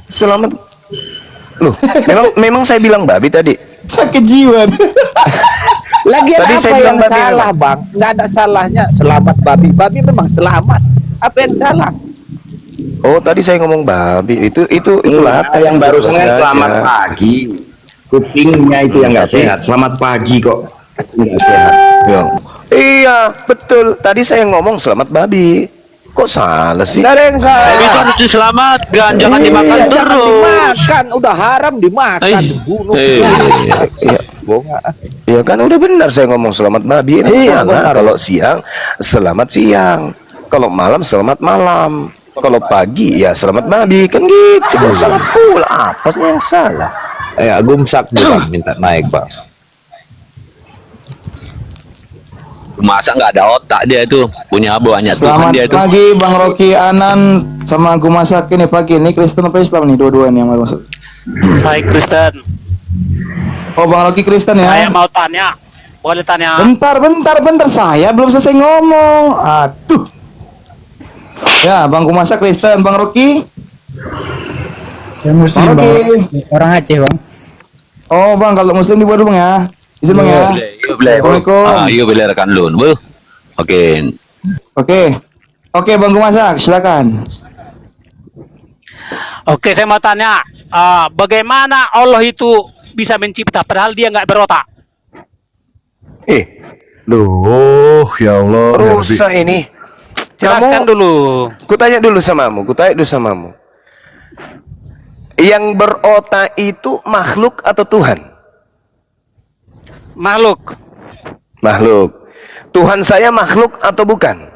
selamat? Loh, memang saya bilang babi tadi. Sakit jiwa. Lagian Tadi apa saya bilang yang babi salah Bang? Nggak ada salahnya selamat babi. Babi memang selamat. Apa yang salah? Oh, tadi saya ngomong babi. Itu latah Yang barusan kan sengaja. selamat pagi. Kupingnya itu yang nggak sehat. Selamat pagi kok. Nggak sehat. Ya. Iya, betul. Tadi saya ngomong selamat babi. Kok salah sih? Nggak ada yang salah. Itu harus diselamatkan, jangan dimakan Iya, terus. jangan dimakan. Udah haram dimakan, dibunuh. Iya. Iya kan udah benar saya ngomong selamat babi. Ini Iya, salah. benar. Kalau siang selamat siang. Kalau malam selamat malam. Kalau pagi ya selamat babi. Kan gitu. Kok salah pula. Apa yang salah? Gumsak nih Bang, minta naik Bang. Masa nggak ada otak dia itu, punya banyak Tuhan Selamat dia itu. pagi Bang Rocky Anan sama Gu Masak ini pagi. Ini Kristen apa Islam nih dua-dua nih yang mau masuk. Saya Kristen. Oh Bang Rocky Kristen ya. Saya mau tanya. Boleh tanya? Bentar. Saya belum selesai ngomong. Aduh. Ya, Bang Gu Masak Kristen, Bang Rocky. Saya muslim Bang Rocky. Orang Aceh Bang. Oh Bang, kalau muslim dibuat Bang ya. Izin Bang ya. Assalamualaikum. Iya boleh rekan lu. Bu. Oke. Oke Bang Gu Masak, silakan. Oke, saya mau tanya. Bagaimana Allah itu bisa mencipta padahal dia nggak berotak? Duh, ya Allah. Rusak ini. Jelaskan dulu. Kutanya dulu samamu. Yang berotak itu makhluk atau Tuhan? Makhluk. Makhluk. Tuhan saya makhluk atau bukan?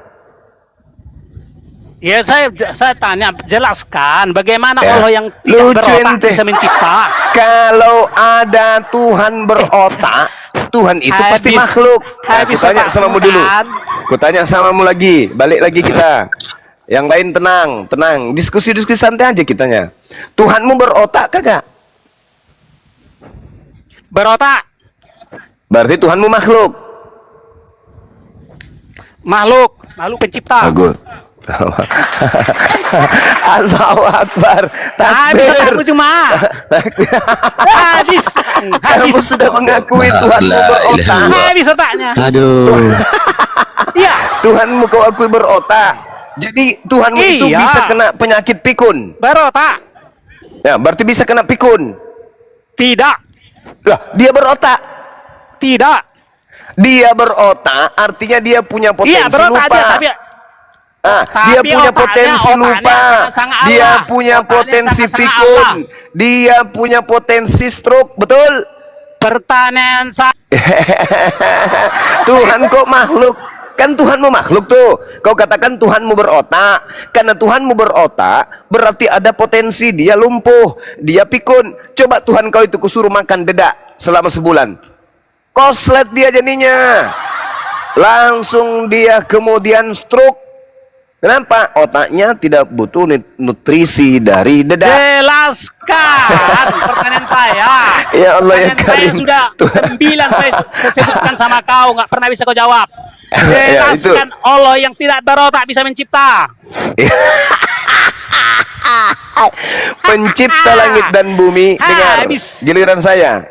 Ya saya tanya, jelaskan bagaimana Ya. Allah yang Lucu tidak berotak ente. bisa mencipta? Kalau ada Tuhan berotak, Tuhan itu pasti Habis- makhluk. Nah, habis kutanya otakmu samamu dulu. kan? Kutanya samamu lagi. Balik lagi kita. Yang lain tenang. Diskusi-diskusi santai aja kitanya. Tuhanmu berotak kagak? Berotak. Berarti Tuhanmu makhluk. Makhluk pencipta. Bagus. Allahu Akbar. Habis Takbir. otakmu cuma. Habis. Kamu sudah mengakui Tuhanmu berotak. Habis otaknya. Aduh. Iya. Tuhanmu kau akui berotak. Jadi Tuhanmu itu Iya. bisa kena penyakit pikun. Berotak. Ya, berarti bisa kena pikun. Tidak. Lah, dia berotak. Tidak. Dia berotak artinya dia punya potensi Iya, berotak lupa. aja tapi Dia tapi punya otaknya- potensi otaknya lupa. sangat Dia Allah. punya Otaknya potensi sangat pikun. Allah. Dia punya potensi stroke, betul? pertanyaan saya Tuhan kok makhluk? Kan Tuhanmu makhluk tuh. Kau katakan Tuhanmu berotak. Karena Tuhanmu berotak, berarti ada potensi dia lumpuh, dia pikun. Coba Tuhan kau itu kusuruh makan dedak selama sebulan. Koslet dia jadinya. Langsung dia kemudian stroke. Kenapa? Otaknya tidak butuh nutrisi dari dedak. Jelaskan pertanyaan saya. Ya Allah ya Pertanyaan Karim. saya sudah 9 saya sebutkan sama kau, nggak pernah bisa kau jawab. Ya, itu. Jelaskan Allah yang tidak berotak bisa mencipta. Pencipta langit dan bumi. Dengar, giliran saya.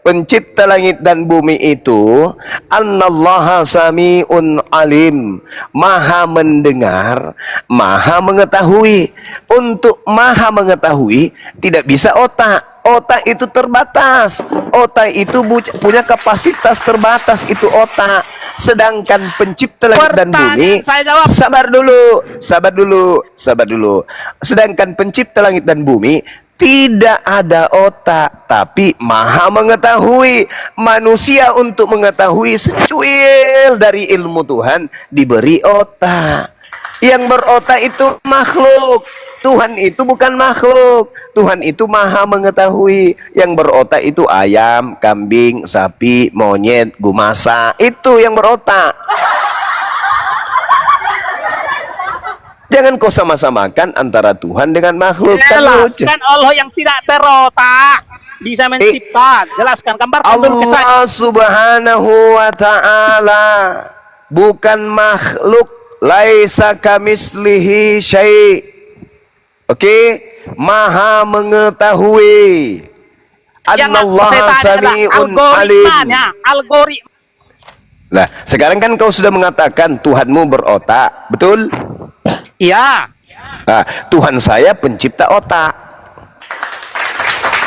Pencipta langit dan bumi itu Annallaha sami'un alim, maha mendengar, maha mengetahui. Untuk maha mengetahui tidak bisa otak. Otak itu terbatas. Otak itu punya kapasitas terbatas, itu otak. Sedangkan pencipta langit dan bumi, sabar dulu. Sedangkan pencipta langit dan bumi tidak ada otak, tapi maha mengetahui. Manusia untuk mengetahui secuil dari ilmu Tuhan diberi otak. Yang berotak itu makhluk. Tuhan itu bukan makhluk. Tuhan itu maha mengetahui. Yang berotak itu ayam, kambing, sapi, monyet, gumasa. Itu yang berotak. Jangan kau sama-samakan antara Tuhan dengan makhluk. Jelaskan Allah yang tidak berotak bisa mencipta. Jelaskan, gambarkan dulu ke saya. Allah subhanahu wa ta'ala bukan makhluk. Laisa kamislihi syai'. Oke, maha mengetahui. Annallaha sami'un alim. Algoritma. Nah, sekarang kan kau sudah mengatakan Tuhanmu berotak, betul? Iya. Nah, Tuhan saya pencipta otak.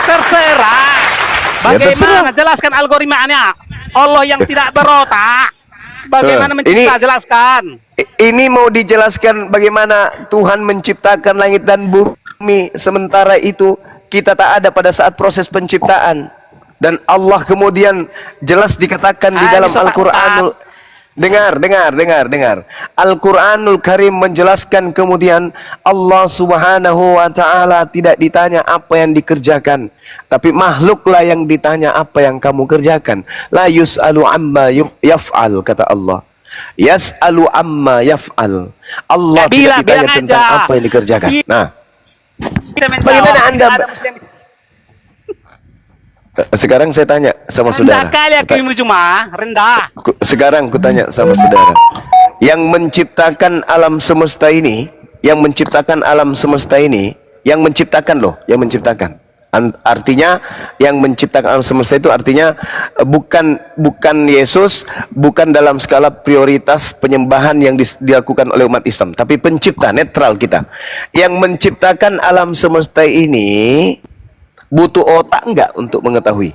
Terserah. Bagaimana jelaskan algoritmanya? Allah yang tidak berotak. Bagaimana mencipta? Jelaskan. Ini mau dijelaskan bagaimana Tuhan menciptakan langit dan bumi, sementara itu kita tak ada pada saat proses penciptaan. Dan Allah kemudian jelas dikatakan di dalam Al-Quranul. Dengar. Al-Quranul Karim menjelaskan kemudian Allah subhanahu wa ta'ala tidak ditanya apa yang dikerjakan, tapi makhluklah yang ditanya apa yang kamu kerjakan. La yus'alu amma yaf'al, kata Allah. Yas'alu amma yaf'al. Allah tidak ditanya tentang apa yang dikerjakan. Nah, bagaimana Anda sekarang saya tanya sama saudara. Sekarang ku tanya sama saudara. Yang menciptakan alam semesta ini, yang menciptakan Artinya yang menciptakan alam semesta itu artinya bukan Yesus, bukan dalam skala prioritas penyembahan yang dilakukan oleh umat Islam, tapi pencipta, netral kita. Yang menciptakan alam semesta ini butuh otak enggak untuk mengetahui?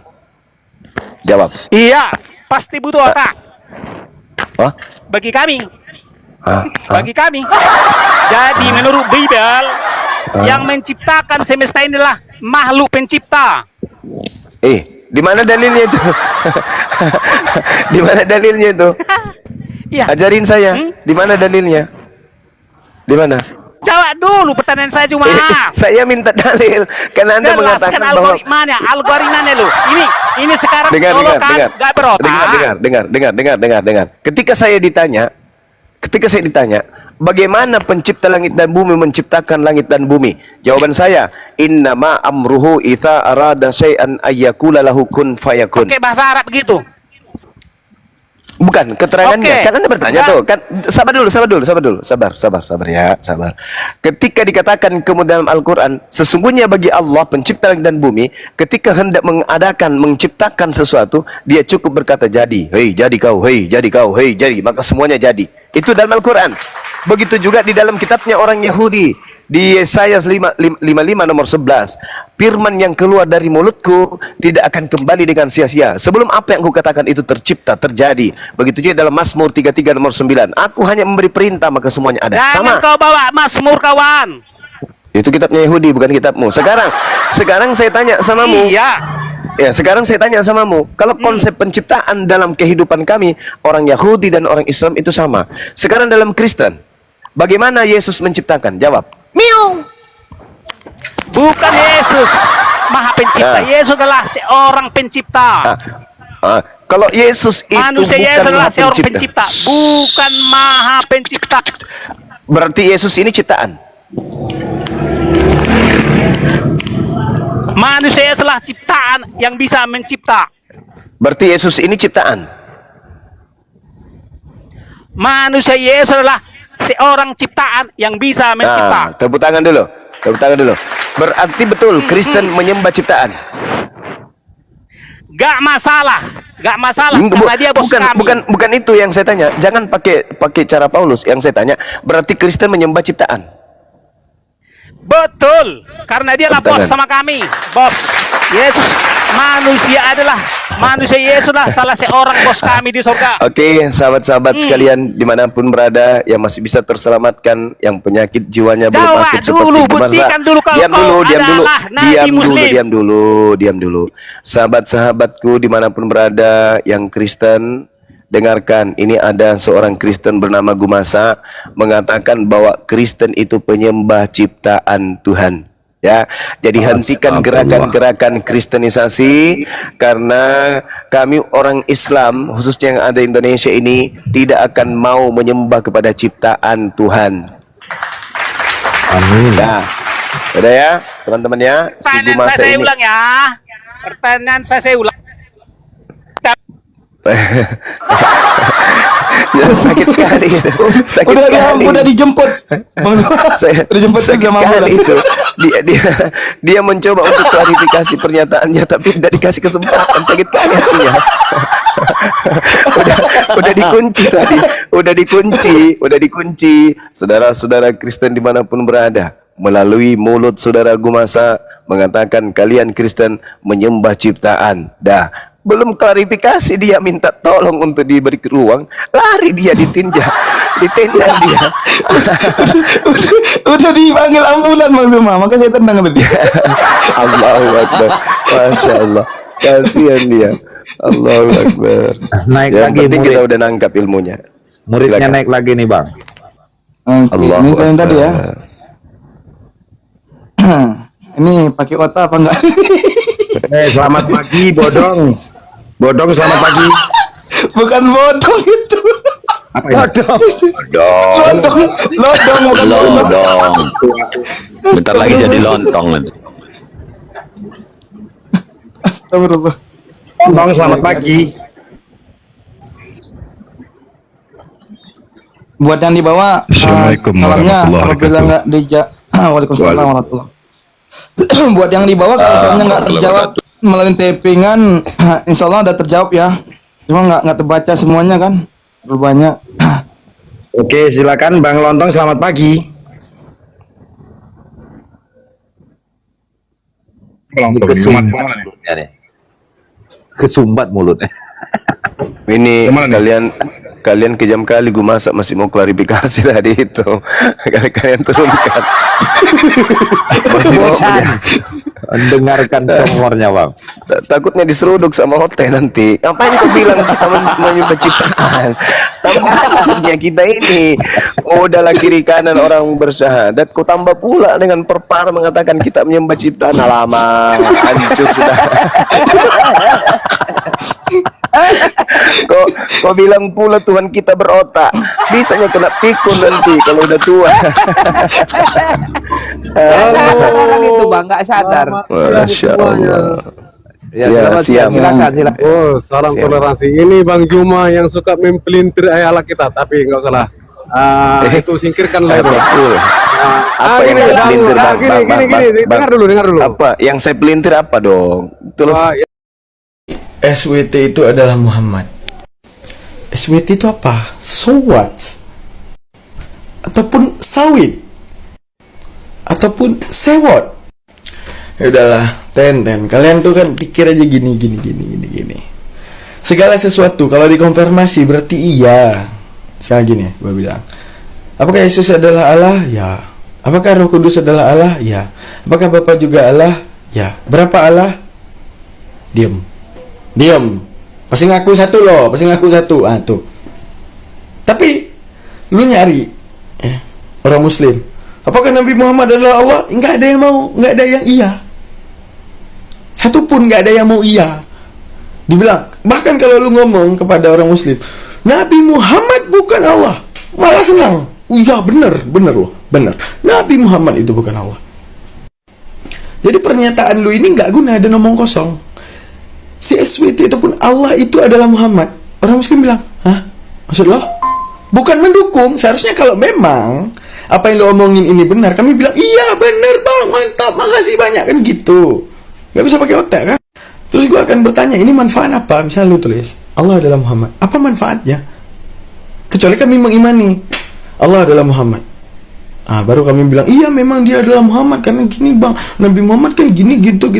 Jawab. Iya, pasti butuh otak. Bagi kami. Jadi menurut Bible, yang menciptakan semesta inilah makhluk pencipta. Di mana dalilnya itu? Di mana dalilnya itu? Ya. Ajarin saya. Di mana dalilnya? Di mana? Jawab dulu pertanyaan saya cuma. Saya minta dalil karena Anda mengatakan bahwa algoritmanya lo. Ini sekarang nggak berotak. Dengar. Ketika saya ditanya, bagaimana pencipta langit dan bumi menciptakan langit dan bumi? Jawaban saya, innama amruhu idza arada syai'an ayyakula lahu kun fayakun. Oke, bahasa Arab begitu. Bukan keterangannya. Kan Anda bertanya tuh, kan sabar dulu. Ketika dikatakan kemudian dalam Al-Qur'an, sesungguhnya bagi Allah pencipta langit dan bumi, ketika hendak menciptakan sesuatu, dia cukup berkata jadi. Hei, jadi kau, maka semuanya jadi. Itu dalam Al-Qur'an. Begitu juga di dalam kitabnya orang Yahudi. Di Yesaya 55 nomor 11, firman yang keluar dari mulutku tidak akan kembali dengan sia-sia. Sebelum apa yang aku katakan itu tercipta, terjadi. Begitu juga dalam Mazmur 33 nomor 9. Aku hanya memberi perintah maka semuanya ada. Jangan kau bawa Mazmur, kawan. Itu kitabnya Yahudi, bukan kitabmu. Sekarang saya tanya samamu. Iya. Ya, sekarang saya tanya samamu, kalau konsep penciptaan dalam kehidupan kami, orang Yahudi dan orang Islam itu sama. Sekarang dalam Kristen, bagaimana Yesus menciptakan? Jawab. Miau. Bukan Yesus Maha Pencipta. Yesus adalah seorang pencipta. Kalau Yesus itu Manusia Yesus bukan adalah Maha seorang Pencipta, pencipta, bukan Maha Pencipta. berarti Yesus ini ciptaan. Manusia adalah ciptaan yang bisa mencipta. Berarti Yesus ini ciptaan. Manusia Yesus adalah seorang ciptaan yang bisa mencipta. Tepuk tangan dulu. Tepuk tangan dulu. Berarti betul Kristen menyembah ciptaan. Gak masalah karena dia bos kami. Bukan itu yang saya tanya. Jangan pakai cara Paulus. Yang saya tanya, berarti Kristen menyembah ciptaan. Betul, karena dia lah bos sama kami. Bos Yesus, manusia Yesus lah salah seorang bos kami di surga. Oke, sahabat-sahabat sekalian dimanapun berada yang masih bisa terselamatkan, yang penyakit jiwanya belum sakit seperti Gumarsa. Diam dulu. Sahabat-sahabatku dimanapun berada yang Kristen, dengarkan, ini ada seorang Kristen bernama Gumasa mengatakan bahwa Kristen itu penyembah ciptaan Tuhan. Ya, jadi hentikan gerakan-gerakan kristenisasi, karena kami orang Islam khususnya yang ada di Indonesia ini tidak akan mau menyembah kepada ciptaan Tuhan. Amin. Nah, udah ya teman-teman ya. Si Gumasa Saya ini. ulang ya. Pertanyaan saya ulang. Ya, sakit kali itu. Sakit kali. Udah dijemput. Saya dijemput sakit sama kali itu. Dia mencoba untuk klarifikasi pernyataannya tapi tidak dikasih kesempatan. Sakit kali hatinya. udah dikunci tadi. Udah dikunci. Saudara-saudara Kristen dimanapun berada, melalui mulut saudara Gumasa mengatakan kalian Kristen menyembah ciptaan. Dah. Belum klarifikasi, dia minta tolong untuk diberi ruang, lari dia ditinjak dia. udah dipanggil ambulan Bang Zuma, maka saya tendang tadi. Allahu Akbar. Masya Allah, kasihan dia. Allahu Akbar. Naik Yang lagi penting murid. kita udah nangkap ilmunya. Muridnya Silakan. naik lagi nih Bang. Allahu Ini saya yang Akbar. tadi ya. Ini pakai otak apa enggak? Selamat pagi, Bodong. Bodong, selamat pagi. Bukan bodong itu. Apa ini? Lodong bukan Lodong. Bentar lagi jadi lontong nanti. Astagfirullah. Bodong, selamat pagi. Buat yang dibawa, Assalamualaikum salamnya warahmatullahi apabila wabarakatuh. nggak dijawab. Waalaikumsalam warahmatullahi. Buat yang dibawa kalau salamnya nggak terjawab melalui tappingan, insya Allah udah terjawab ya. Cuma nggak terbaca semuanya kan, terlalu banyak. Oke, silakan Bang Lontong, selamat pagi. Kesumbat mulutnya. Ini kalian kejam kali. Gumasa masih mau klarifikasi tadi itu. Kalian turunkan. Masih mau Dengarkan congornya Bang. takutnya diseruduk sama hotel nanti. Ngapain kau bilang kita menyembah ciptaan? Maksudnya kita ini udahlah kiri kanan orang bersyahadat, kau tambah pula dengan perpara mengatakan kita menyembah ciptaan. Lama hancur sudah. Kau bilang pula Tuhan kita berotak, bisanya kena pikul nanti kalau udah tua. Orang itu Bang nggak sadar. Masya Allah. Ya, silakan. Oh, salam toleransi. Ini Bang Juma yang suka mempelintir ayat kita, tapi nggak salah. Itu singkirkan lah itu. Apa yang saya pelintir, Bang? Gini. Dengar dulu. Apa yang saya pelintir apa dong? Terus SWT itu adalah Muhammad. SWT itu apa? So what? Ataupun sawit? Ataupun sewot? Ya udahlah, Ten. Kalian tuh kan pikir aja gini. Segala sesuatu kalau dikonfirmasi berarti iya. Misalnya gini, gue bilang, apakah Yesus adalah Allah? Ya. Apakah Roh Kudus adalah Allah? Ya. Apakah Bapa juga Allah? Ya. Berapa Allah? Diam. Pasti ngaku satu loh, pasti ngaku satu. Ah tuh. Tapi lu nyari orang muslim. Apakah Nabi Muhammad adalah Allah? Enggak ada yang mau, enggak ada yang iya. Satu pun enggak ada yang mau iya. Dibilang, bahkan kalau lu ngomong kepada orang muslim, Nabi Muhammad bukan Allah, malah senang. Iya bener loh, bener. Nabi Muhammad itu bukan Allah. Jadi pernyataan lu ini nggak guna, ada omong kosong. Si SWT itu pun Allah itu adalah Muhammad. Orang muslim bilang, hah? Maksud lo? Bukan mendukung. Seharusnya kalau memang apa yang lo omongin ini benar, kami bilang, iya bener bang, mantap, makasih banyak, kan gitu. Gak bisa pakai otak kan? Terus gue akan bertanya, ini manfaat apa? Misalnya lu tulis, Allah adalah Muhammad. Apa manfaatnya? Kecuali kami mengimani Allah adalah Muhammad. Baru kami bilang, iya memang dia adalah Muhammad karena gini bang, Nabi Muhammad kan gini gitu.